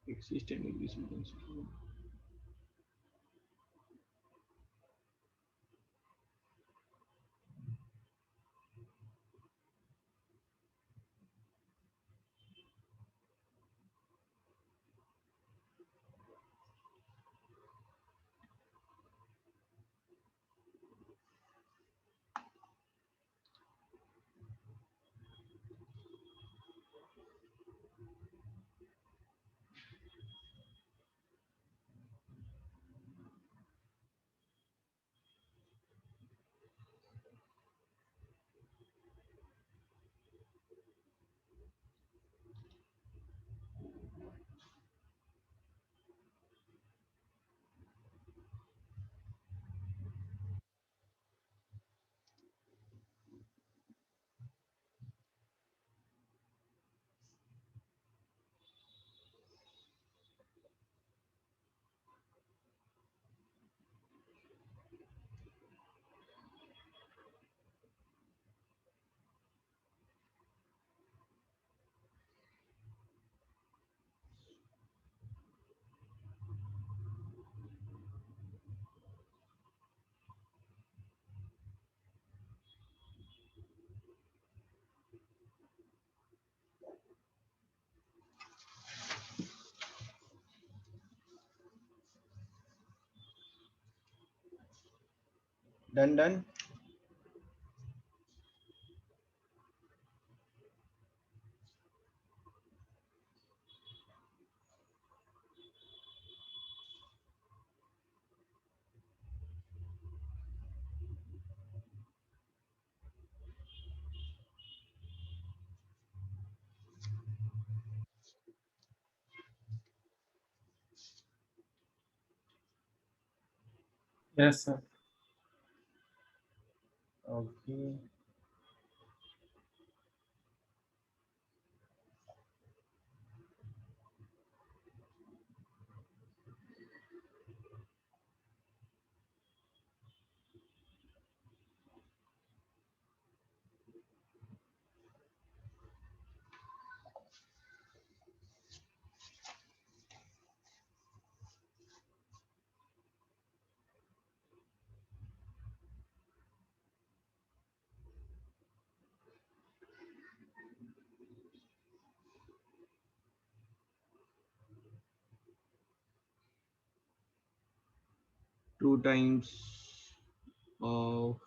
X is 10 degrees, we can see. Done.
Yes, sir. Okay.
Two times of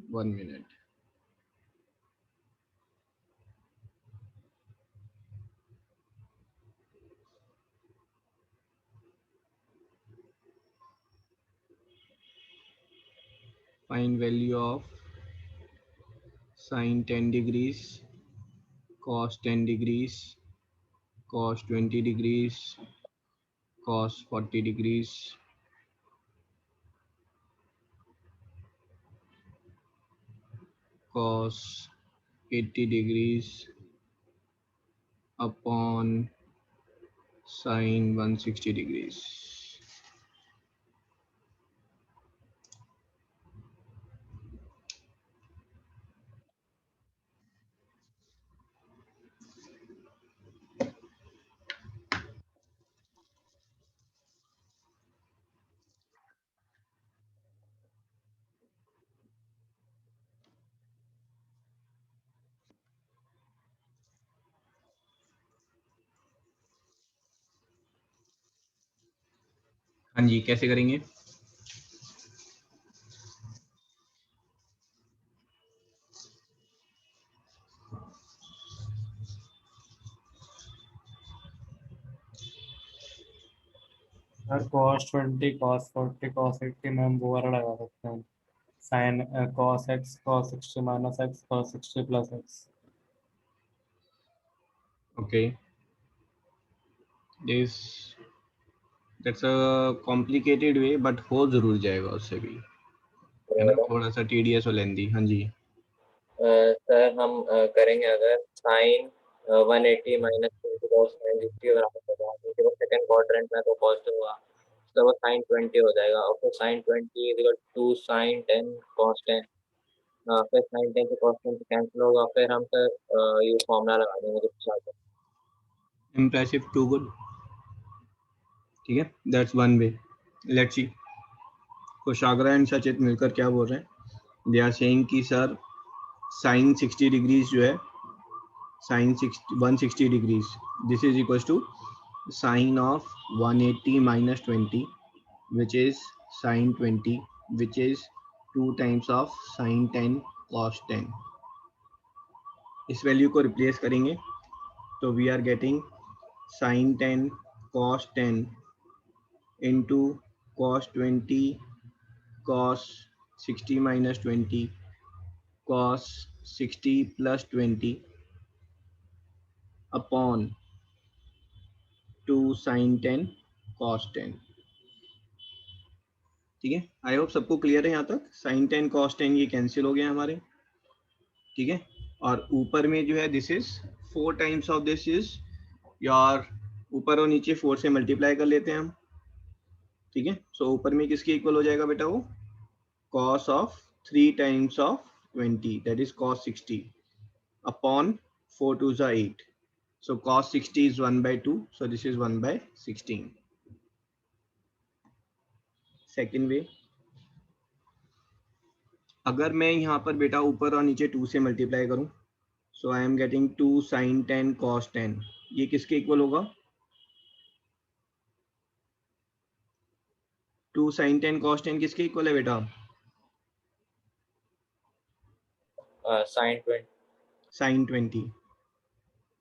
1 minute. Find value of sine 10 degrees, cos 10 degrees, cos 20 degrees, cos 40 degrees, cos 80 degrees upon sine 160 degrees. हाँ जी, कैसे करेंगे?
Sir cos 20, cos 40, cos 80 में हम वो वाला लगा सकते हैं, sin cos x, cos 60 minus x, cos 60 plus x.
Okay, that's a complicated way, but हो जरूर जाएगा उससे भी, है ना, थोड़ा सा tedious और lengthy. हाँ जी.
सर हम करेंगे अगर साइन 180 माइनस 20 cos 90 बराबर होगा, क्योंकि वो सेकंड क्वाड्रेंट में तो पॉजिटिव होगा, तो वो साइन 20 हो जाएगा, और फिर sine 20 equal to sine 10 cos 10, फिर साइन 10 से cos 10 कैंसिल होगा, फिर हम सर ये फॉर्मूला लगा देंगे जो पूछा था।
Impressive, too good. ठीक है, that's one way. Let's see. Koshagra and Sachit मिलकर क्या बोल रहे हैं? दे आर सेइंग कि सर साइन 60 डिग्रीज जो है, sine 160 degrees, this is equal to sine of 180 minus 20 which is sine 20 which is 2 times of sine 10 cos 10. इस वैल्यू को रिप्लेस करेंगे तो we are getting sine 10 cos 10 into cos 20 cos 60 minus 20 cos 60 plus 20 upon 2 sin 10 cos 10. ठीक है, I hope सबको clear है यहाँ तक. sin 10 cos 10 ये कैंसिल हो गया हमारे. ठीक है, और ऊपर में जो है this is 4 times of this is यार, ऊपर और नीचे 4 से मल्टीप्लाई कर लेते हैं हम. ठीक है, सो ऊपर में किसके इक्वल हो जाएगा बेटा? वो cos of 3 times of 20, that is cos 60 upon 4 2s are 8. So cos 60 is 1 by 2. So this is 1 by 16. Second way, अगर मैं यहाँ पर बेटा ऊपर और नीचे 2 से मल्टीप्लाई करूँ, सो I am getting 2 sin 10 cos 10. ये किसके इक्वल होगा? 2 sin 10 cos 10 किसके इक्वल है बेटा?
साइन 20
sin 20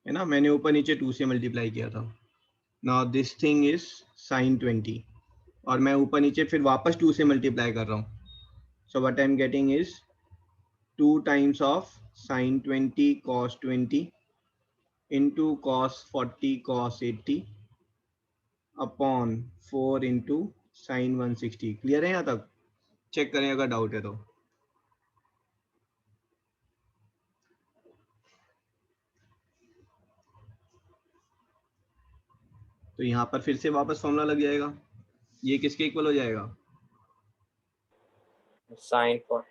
है ना, मैंने ऊपर नीचे 2 से मल्टीप्लाई किया था. Now this thing is sin 20 और मैं ऊपर नीचे फिर वापस 2 से मल्टीप्लाई कर रहा हूँ. So what I'm getting is 2 times of sin 20 cos 20 into cos 40 cos 80 upon 4 into sine 160। Clear है यहाँ तक? चेक करें अगर डाउट है तो। तो यहाँ पर फिर से वापस फॉर्मूला लग जाएगा। ये किसके इक्वल हो जाएगा?
Sine 40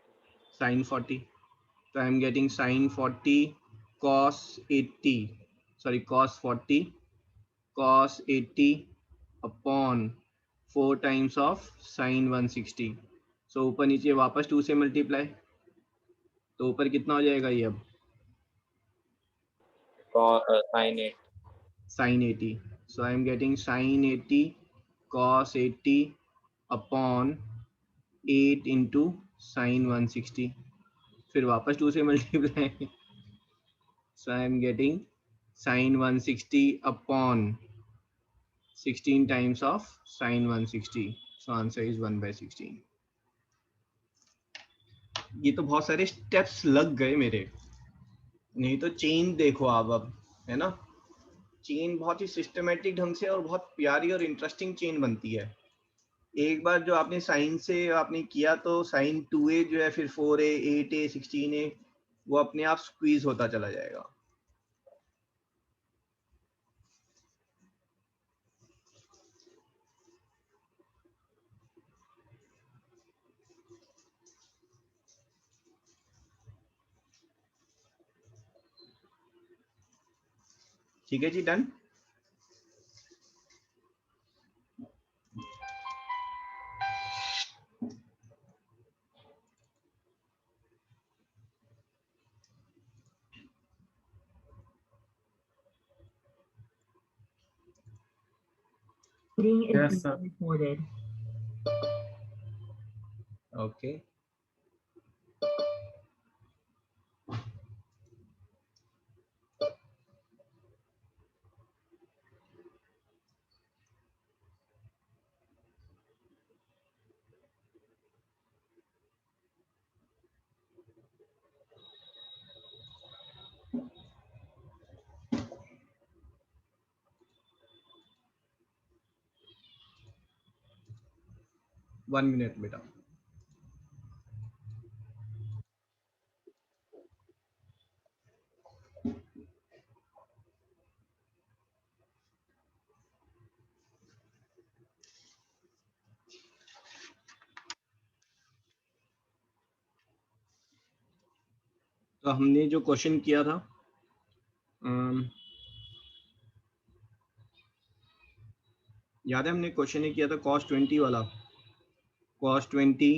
sine 40। तो I am getting sine 40 cos 80, sorry cos 40 cos 80 upon 4 times of sine 160। So ऊपर नीचे वापस 2 से मल्टीप्लाई, तो ऊपर कितना हो जाएगा ये अब?
Sine 8
sine 80। So I am getting sine 80 cos 80 upon 8 into sine 160, फिर वापस 2 से multiply. So I am getting sine 160 upon 16 times of sin 160. So answer is 1/16. ये तो बहुत सारे स्टेप्स लग गए मेरे, नहीं तो चेन देखो आप अब, है ना? चेन बहुत ही सिस्टमेटिक ढंग से और बहुत प्यारी और इंटरेस्टिंग चेन बनती है। एक बार जो आपने साइन से आपने किया तो साइन 2a जो है, फिर 4a 8a 16a, वो अपने आप स्क्वीज होता चला जाएगा। ठीक है जी, done.
Yes, sir.
Recorded.
Okay, one minute बेटा। तो हमने जो क्वेश्चन किया था, याद है हमने क्वेश्चन किया था cos 20 वाला, cos 20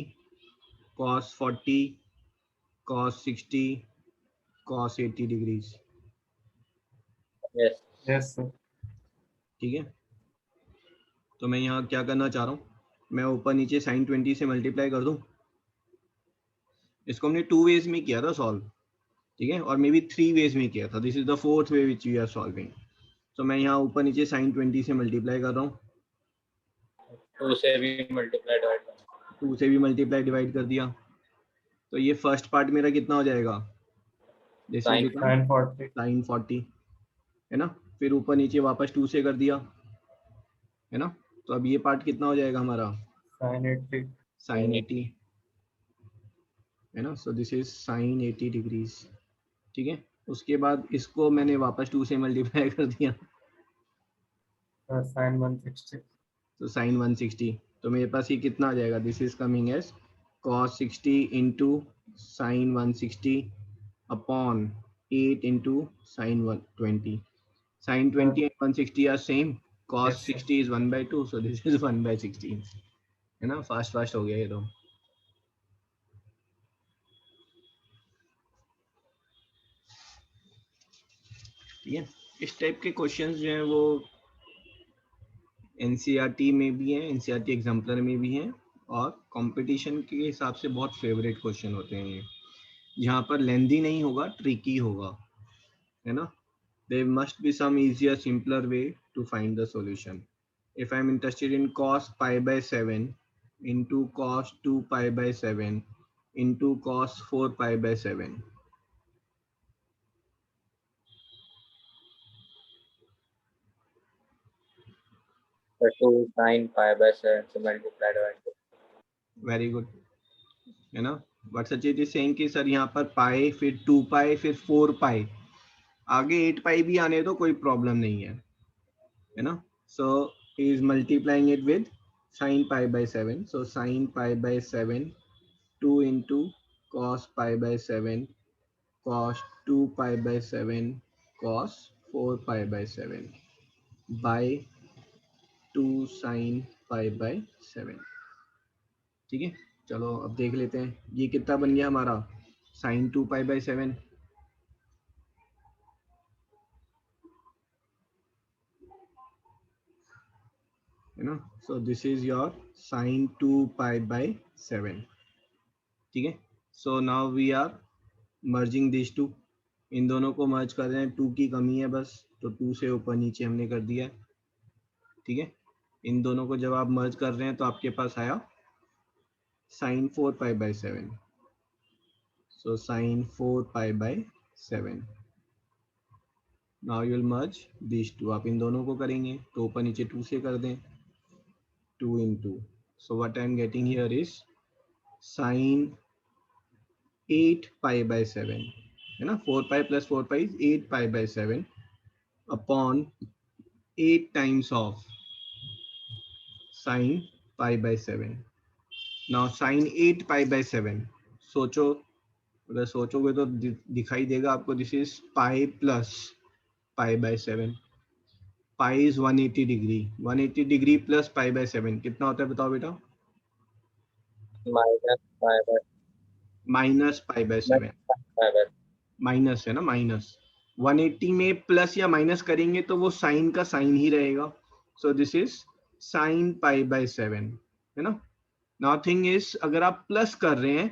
cos 40 cos 60 cos 80 degrees.
Yes
Yes, sir.
ठीक है, तो मैं यहाँ क्या करना चाह रहा हूँ, मैं ऊपर नीचे साइन 20 से मल्टीप्लाई कर दूँ। इसको हमने 2 वेज में किया था सॉल्व, ठीक है, और मे बी 3 वेज में किया था। This is the 4th way which we are solving. तो मैं यहाँ ऊपर नीचे साइन 20 से मल्टीप्लाई कर रहा हूँ,
2 से भी मल्टीप्लाई डिवाइड
2 से भी मल्टीप्लाई डिवाइड कर दिया। तो ये फर्स्ट पार्ट मेरा कितना हो जाएगा? This will
Sin
become
Sin 40.
Sine 40, है ना? फिर ऊपर नीचे वापस 2 से कर दिया, है ना? तो अब ये पार्ट कितना हो जाएगा हमारा?
Sin 80.
साइन 80, है ना? So this is sign 80 degrees. ठीक है, उसके बाद इसको मैंने वापस 2 से मल्टीप्लाई कर दिया,
Sin 160.
तो साइन 160। तो मेरे पास ये कितना आ जाएगा? This is coming as cos 60 into sine 160 upon 8 into sine 120। Sine 20 and 160 are same, cos
Yes, sir.
60 is 1/2, so this is 1/16, है ना? फास्ट फास्ट हो गया ये तो। ठीक है, इस टाइप के क्वेश्चंस जो हैं वो एनसीईआरटी में भी हैं, एनसीईआरटी एग्जाम्पलर में भी हैं, और कंपटीशन के हिसाब से बहुत फेवरेट क्वेश्चन होते हैं ये, जहाँ पर लेंदी नहीं होगा, ट्रिकी होगा, है ना? There must be some easier, simpler way to find the solution. If I'm interested in cos pi by 7 into cos 2 pi by 7 into cos 4 pi by 7,
2 sin pi by 7 so multiplied by 2.
Very good, है ना. But Sachit is saying कि sir यहाँ पर पाई, फिर 2 पाई, फिर 4 पाई, आगे 8 पाई भी आने तो कोई प्रॉब्लम नहीं है ना. So he is multiplying it with sin pi by 7. So sin pi by 7 2 into cos pi by 7 cos 2 pi by 7 cos 4 pi by 7 by 2 sin pi by 7. ठीक है, चलो अब देख लेते हैं ये कितना बन गया हमारा sin 2 pi by 7. है ना. So this is your sin 2 pi by 7. ठीक है. So now we are merging this two. इन दोनों को मर्ज कर रहे हैं, 2 की कमी है बस, तो 2 से ऊपर नीचे हमने कर दिया. ठीक है. इन दोनों को जब आप मर्ज कर रहे हैं तो आपके पास आया sin 4 pi by 7. So sin 4 pi by 7. Now you will merge these two. आप इन दोनों को करेंगे तो ऊपर नीचे 2 से कर दें, 2 into. So what I am getting here is sin 8 pi by 7, है ना. 4 pi plus 4 pi is 8 pi by 7 upon 8 times of sin pi by 7. Now sin 8 pi by 7, सोचो, अगर सोचोगे तो दिखाई देगा आपको. This is pi plus pi by 7. Pi is 180 degree. 180 degree plus pi by 7 कितना होता है बताओ बेटा.
minus pi by
minus pi by 7.
pi by
minus है ना, माइनस. 180 में प्लस या माइनस करेंगे तो वो साइन का साइन ही रहेगा. सो this is sine pi by 7, है ना. नाउ थिंग इज अगर आप प्लस कर रहे हैं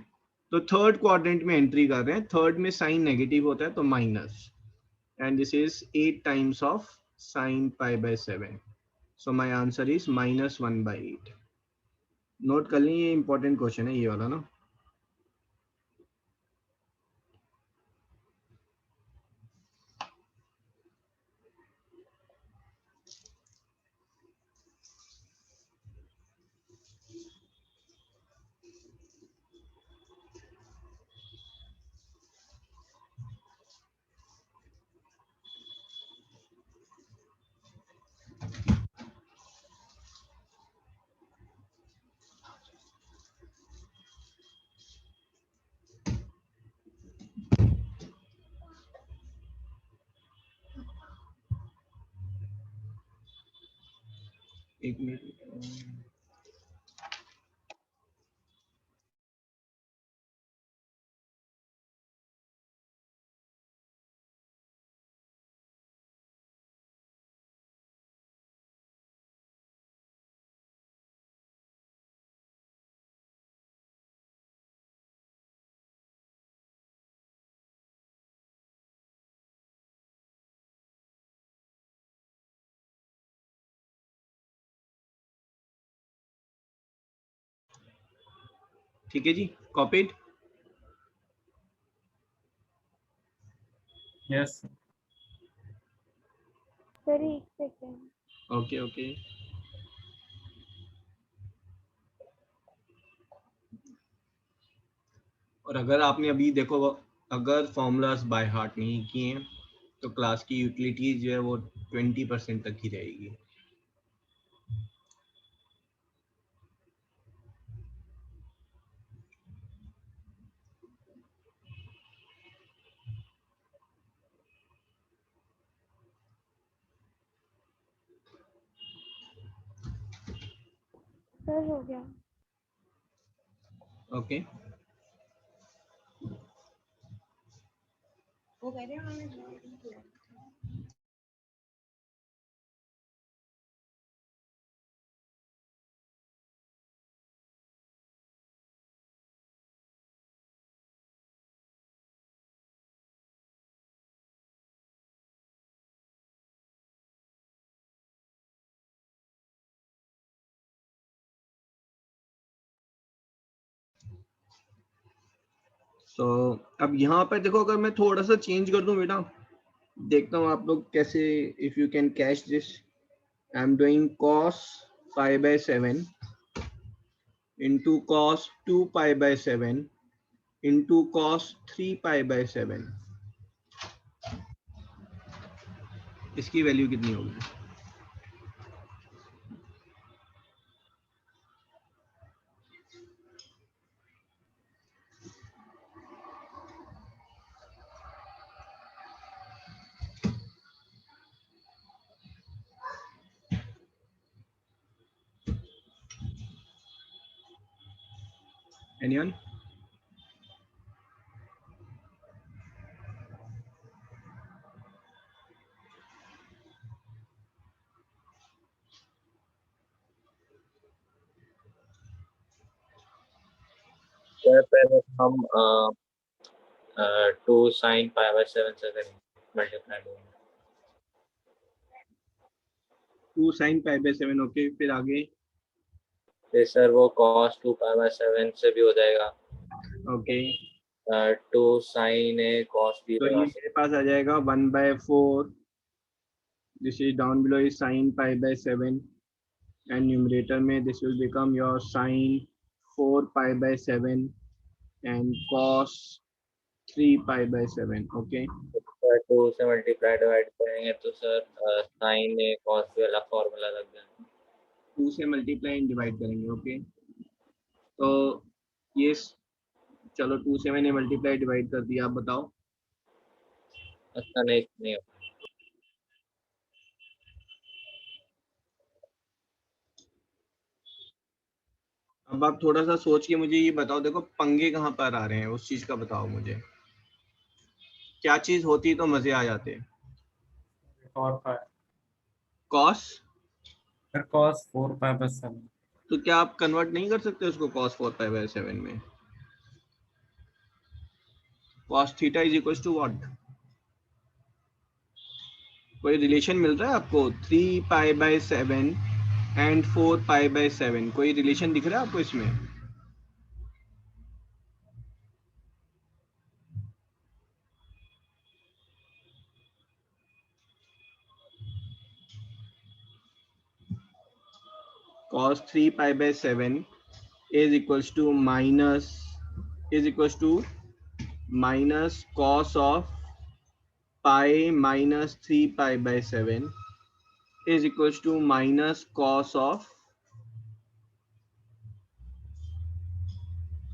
तो थर्ड क्वाड्रेंट में एंट्री कर रहे हैं, थर्ड में साइन नेगेटिव होता है तो minus. And this is 8 times of sin pi by 7. So my answer is minus 1 by 8. Note कर लें, ये इंपॉर्टेंट क्वेश्चन है ये वाला ना. एक मिनट. ठीक है जी, कॉपीड.
यस
सर एक सेकेंड.
Okay okay. और अगर आपने अभी देखो, अगर फॉर्मूलाज बाय हार्ट नहीं किए हैं तो क्लास की यूटिलिटीज जो है वो 20% तक ही रहेगी.
सर हो गया.
ओके.
वो कह रहे हैं उन्होंने join नहीं किया।
सो अब यहाँ पर देखो, अगर मैं थोड़ा सा चेंज कर दूं बेटा, देखता हूँ आप लोग कैसे, if you can catch this. I am doing cos pi by 7 into cos 2 pi by 7 into cos 3 pi by 7. इसकी वैल्यू कितनी होगी? Anyone?
सर पहले हम 2 sin pi by 7 से करेंगे मल्टीप्लाई करेंगे।
2 sin pi by 7. ओके, फिर आगे?
फिर सर वो cos 2 pi by 7 से भी हो जाएगा।
Okay,
2 sin a cos b
तो ये
लगा
मेरे पास आ जाएगा 1/4. This is down below is sin pi by 7 and numerator में this will become your sin 4 pi by 7 and cos 3 pi by 7. Okay,
सकते 2 से मल्टीप्लाई डिवाइड करेंगे तो sir sin a cos b वाला फॉर्मूला लग जाएगा।
2 से मल्टीप्लाई एंड डिवाइड करेंगे. ओके, तो ये चलो 2 से मैंने मल्टीप्लाई डिवाइड कर दिया. आप बताओ.
अच्छा नहीं
अब आप थोड़ा सा सोच के मुझे ये बताओ. देखो पंगे कहाँ पर आ रहे हैं उस चीज का बताओ मुझे. क्या चीज होती तो मजे आ जाते.
और पाई
कॉस,
फिर cos 4 pi by 7
तो क्या आप कन्वर्ट नहीं कर सकते उसको cos 4 pi by 7 में? cos theta is equal to what? कोई रिलेशन मिल रहा है आपको? 3 pi by 7 and 4 pi by 7. कोई रिलेशन दिख रहा है आपको इसमें? cos 3 pi by 7 is equals to minus cos of pi minus 3 pi by 7 is equals to minus cos of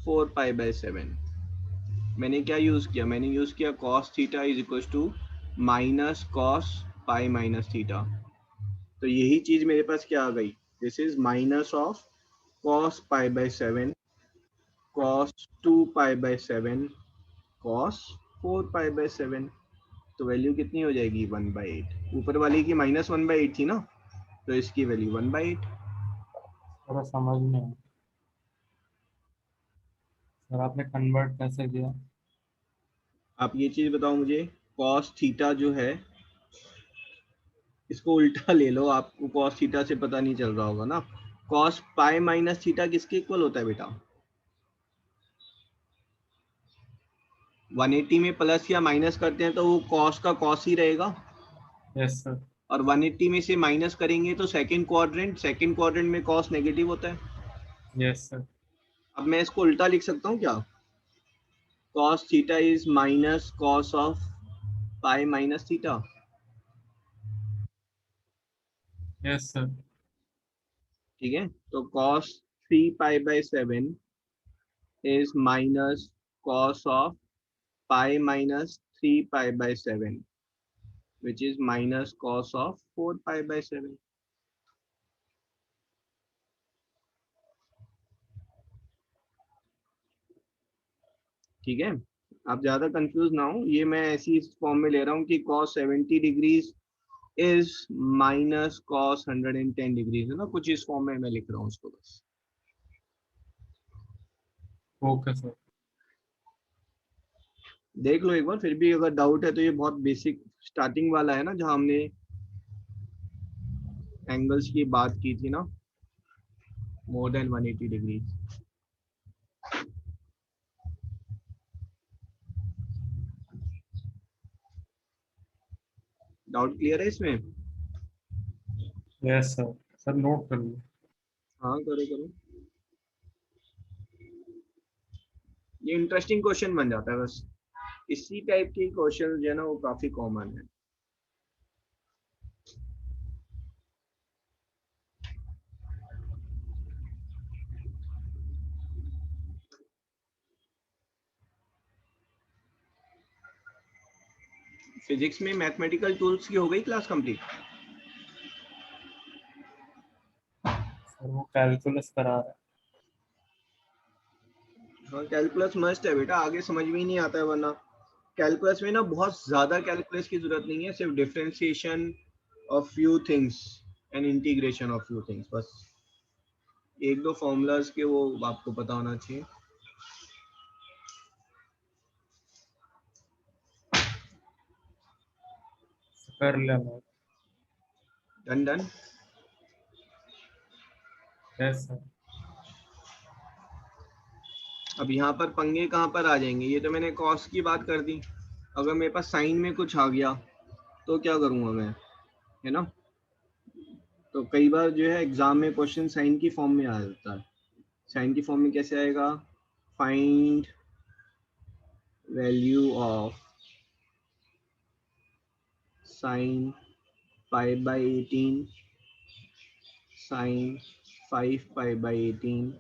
4 pi by 7. मैंने क्या यूज किया? मैंने यूज किया cos theta is equal to minus cos pi minus theta. तो यही चीज मेरे पास क्या आ गई? This is minus of cos pi by 7 cos 2 pi by 7 cos 4 pi by 7. तो वैल्यू कितनी हो जाएगी? 1/8. ऊपर वाली की माइनस 1/8 थी ना, तो इसकी वैल्यू 1/8.
थोड़ा समझ में आया। सर आपने कन्वर्ट कैसे किया?
आप ये चीज बताओ मुझे. cos थीटा जो है इसको उल्टा ले लो. आपको cos थीटा से पता नहीं चल रहा होगा ना. cos पाई माइनस थीटा किसके इक्वल होता है बेटा? 180 में प्लस या माइनस करते हैं तो वो cos का cos ही रहेगा.
Yes sir.
और 180 में से माइनस करेंगे तो सेकंड क्वाड्रेंट में cos नेगेटिव होता है.
Yes sir.
अब मैं इसको उल्टा लिख सकता हूँ क्या? cos theta is minus cos of pi minus theta.
Yes sir.
ठीक है, तो cos 3 pi by 7 is minus cos of pi minus 3 pi by 7, which is minus cos of 4 pi by 7. ठीक है, आप ज्यादा कंफ्यूज ना हो. ये मैं ऐसी इस फॉर्म में ले रहा हूँ कि cos 70 degrees is minus cos 110 degrees है ना. कुछ इस फॉर्म में मैं लिख रहा हूँ उसको बस.
Okay sir.
देख लो एक बार. फिर भी अगर डाउट है तो ये बहुत बेसिक स्टार्टिंग वाला है ना, जहाँ हमने एंगल्स की बात की थी ना, more than 180 degrees. Doubt clear है इसमें?
Yes sir. सर नोट कर लो।
हाँ करो करो, ये इंटरेस्टिंग क्वेश्चन बन जाता है बस। इसी टाइप के क्वेश्चन जो है ना वो काफी कॉमन है। फिजिक्स में मैथमेटिकल टूल्स की हो गई क्लास कंप्लीट?
सर वो कैलकुलस करा रहा है।
हाँ कैलकुलस मस्ट है बेटा, आगे समझ में ही नहीं आता है वरना। कैलकुलस में ना बहुत ज्यादा कैलकुलस की जरूरत नहीं है, सिर्फ differentiation of few things and integration of few things, बस एक दो फॉर्मूलाज के वो आपको पता होना चाहिए।
कर लेना।
Done done.
Yes sir.
अब यहाँ पर पंगे कहाँ पर आ जाएंगे, ये तो मैंने कॉस की बात कर दी, अगर मेरे पास साइन में कुछ आ गया तो क्या करूँगा मैं, है ना। तो कई बार जो है एग्जाम में क्वेश्चन साइन की फॉर्म में आ जाता है। साइन की फॉर्म में कैसे आएगा, find value of sine pi by 18 sine 5 pi by 18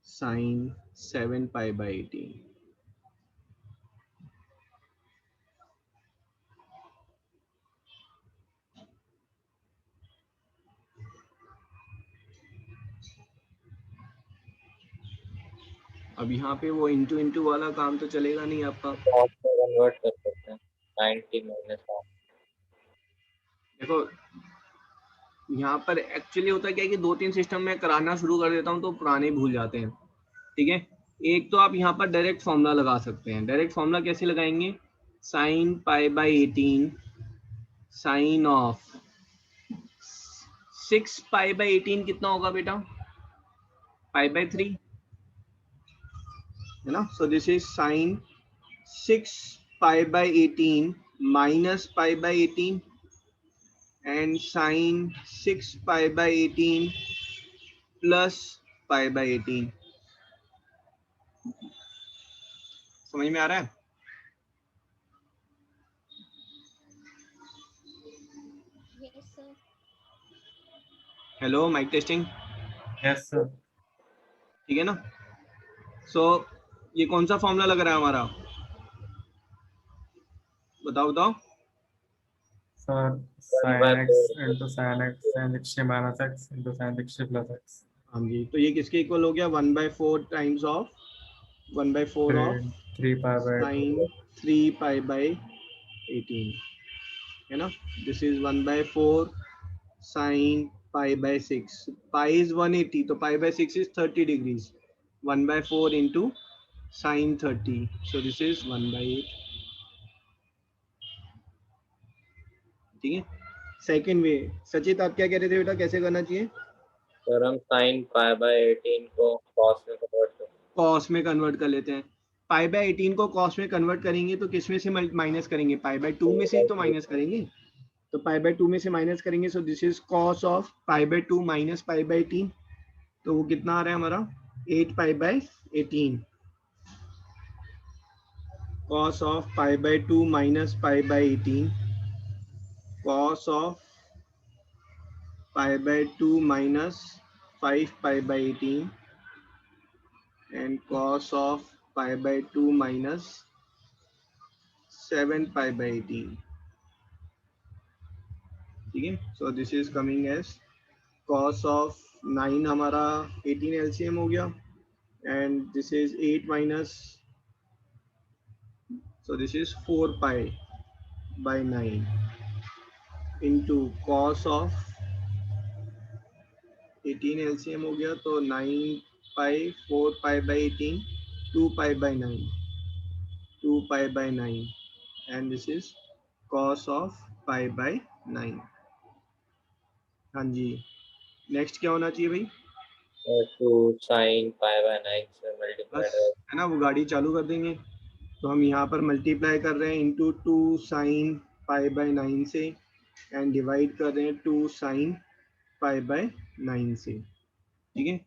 sine 7 pi by 18। अब यहाँ पे वो इंटू इंटू वाला काम तो चलेगा नहीं आपका।
कॉस में कन्वर्ट कर सकते हैं 90 माइनस हाफ।
देखो यहाँ पर एक्चुअली होता क्या है कि दो तीन सिस्टम में कराना शुरू कर देता हूँ तो पुराने भूल जाते हैं, ठीक है। एक तो आप यहाँ पर डायरेक्ट फॉर्मूला लगा सकते हैं। डायरेक्ट फॉर्मूला कैसे लगाएंगे, sine pi by 18 sine of 6 pi by 18 कितना होगा बेटा, पाई बाई 3, है ना। So this is sine 6 pi by 18 minus pi by 18 and sine 6 pi by 18 plus pi by 18। समझ में आ रहा है?
Yes sir.
Hello mic testing,
yes sir.
ठीक है ना। सो ये कौन सा फॉर्मूला लग रहा है हमारा, बताओ बताओ।
Sir sine x into sine x sine 60 minus x into sine 60 plus x.
हाँ जी, तो ये किसके इक्वल हो गया, 1/4 times of 1/4 of
3 pi by 18।
Sine 3 pi by 18, है ना। This is 1/4 sine pi by 6, pi is 180 तो pi by 6 is 30 degrees, 1/4 into sine 30, so this is 1/8, ठीक है। सेकेंड वे, सचित आप क्या कह रहे थे बेटा, कैसे करना चाहिए?
सर हम साइन पाई बाई 18 को कॉस में कन्वर्ट करते हैं।
कॉस में कन्वर्ट कर लेते हैं। पाई बाई 18 को कॉस में कन्वर्ट करेंगे तो किस में से माइनस करेंगे, पाई बाई 2 में से ही तो माइनस करेंगे। तो पाई बाई 2 में से माइनस करेंगे, सो this is cos of pi by 2 minus pi by 18, तो वो कितना आ रहा है हमारा 8 पाई by 18। Cos of pi by 2 minus pi by 18, cos of pi by 2 minus 5 pi by 18 and cos of pi by 2 minus 7 pi by 18, ठीक है। So this is coming as cos of 9 हमारा 18 LCM हो गया and this is 8 minus, so this is 4 pi by 9 into cos of 18 LCM हो गया तो 9 pi 4 pi by 18 2 pi by 9 2 pi by 9 and this is cos of pi by 9। हाँ जी, next क्या होना चाहिए भाई,
2 साइन पाई बाई 9 से
बस
मल्टीप्लाइड
है ना, वो गाड़ी चालू कर देंगे। तो हम यहाँ पर मल्टीप्लाई कर रहे हैं इंटू 2 साइन पाई बाई 9 से, एंड डिवाइड कर रहे हैं 2 साइन पाई बाय 9 से, ठीक है।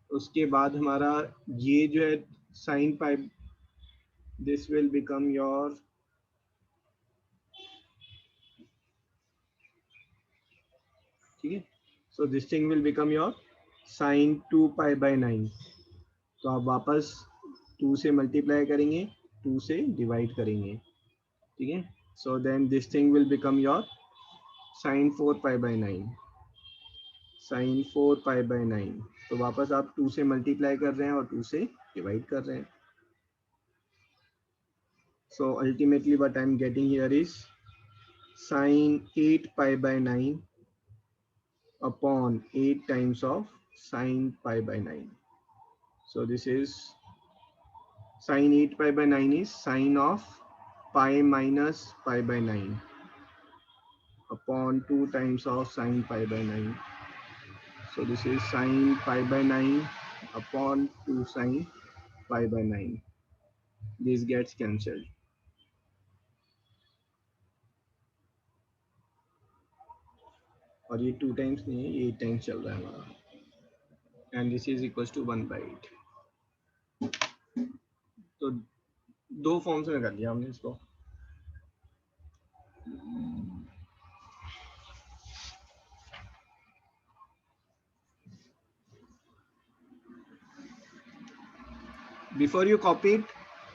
उसके बाद हमारा ये जो है sine pi, this will become your, ठीक है। So this thing will become your sine 2 pi by 9। तो आप वापस 2 से मल्टीप्लाई करेंगे, 2 से डिवाइड करेंगे, ठीक है। So then this thing will become your sine 4 pi by 9, sine 4 pi by 9। तो वापस आप 2 से मल्टीप्लाई कर रहे हैं और 2 से डिवाइड कर रहे हैं। So ultimately what I am getting here is sine 8 pi by 9 upon 8 times of sine pi by 9. So this is sine 8 pi by 9 is sine of pi minus pi by 9 upon 2 times of sine pi by 9. So this is sine pi by 9 upon 2 sine pi by 9. This gets cancelled. और ये 2 times नहीं है, ये 8 times चल रहा है हमारा, and this is equals to 1 by 8. तो दो फॉर्म्स में कर लिया हमने इसको। Before you copy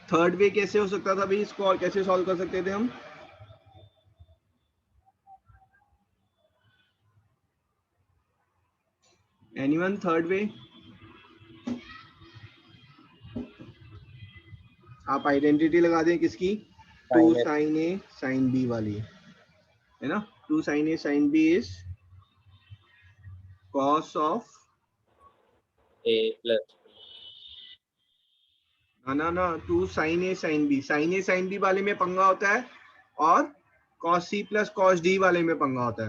third way कैसे हो सकता था भाई, इसको और कैसे सॉल्व कर सकते थे हम? Anyone third way? आप आइडेंटिटी लगा दें किसकी, 2 साइन ए साइन बी वाली, है ना। 2 sine A sine B is cos of
A plus
ना 2 साइन ए साइन बी वाले में पंगा होता है और cos C plus cos D वाले में पंगा होता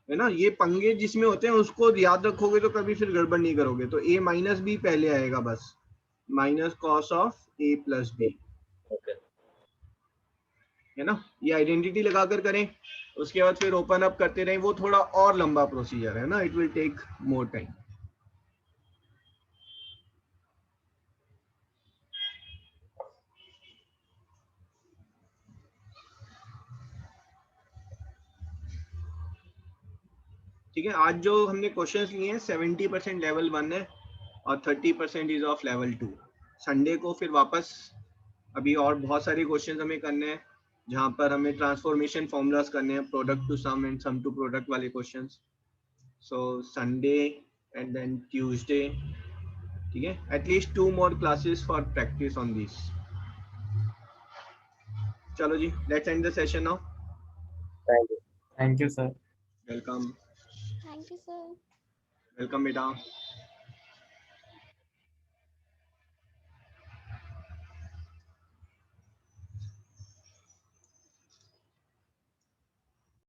है ना। ये पंगे जिसमें होते हैं उसको याद रखोगे तो कभी फिर गड़बड़ नहीं करोगे। तो ए माइनस बी पहले आएगा, बस minus cos of A plus B, है ना। ये आइडेंटिटी लगाकर करें, उसके बाद फिर ओपन अप करते रहें, वो थोड़ा और लंबा प्रोसीजर है ना, it will take more time. ठीक है, आज जो हमने क्वेश्चंस लिए हैं 70% लेवल 1 है और 30% इज ऑफ लेवल 2। संडे को फिर वापस अभी और बहुत सारे क्वेश्चंस हमें करने हैं, जहां पर हमें ट्रांसफॉर्मेशन फॉर्मूलाज करने हैं, product to sum and sum to product वाले questions. So Sunday and then Tuesday, ठीक है, at least 2 more classes for practice on this. चलो जी, let's end the session now.
Thank you sir.
Welcome.
Thank you sir.
Welcome बेटा।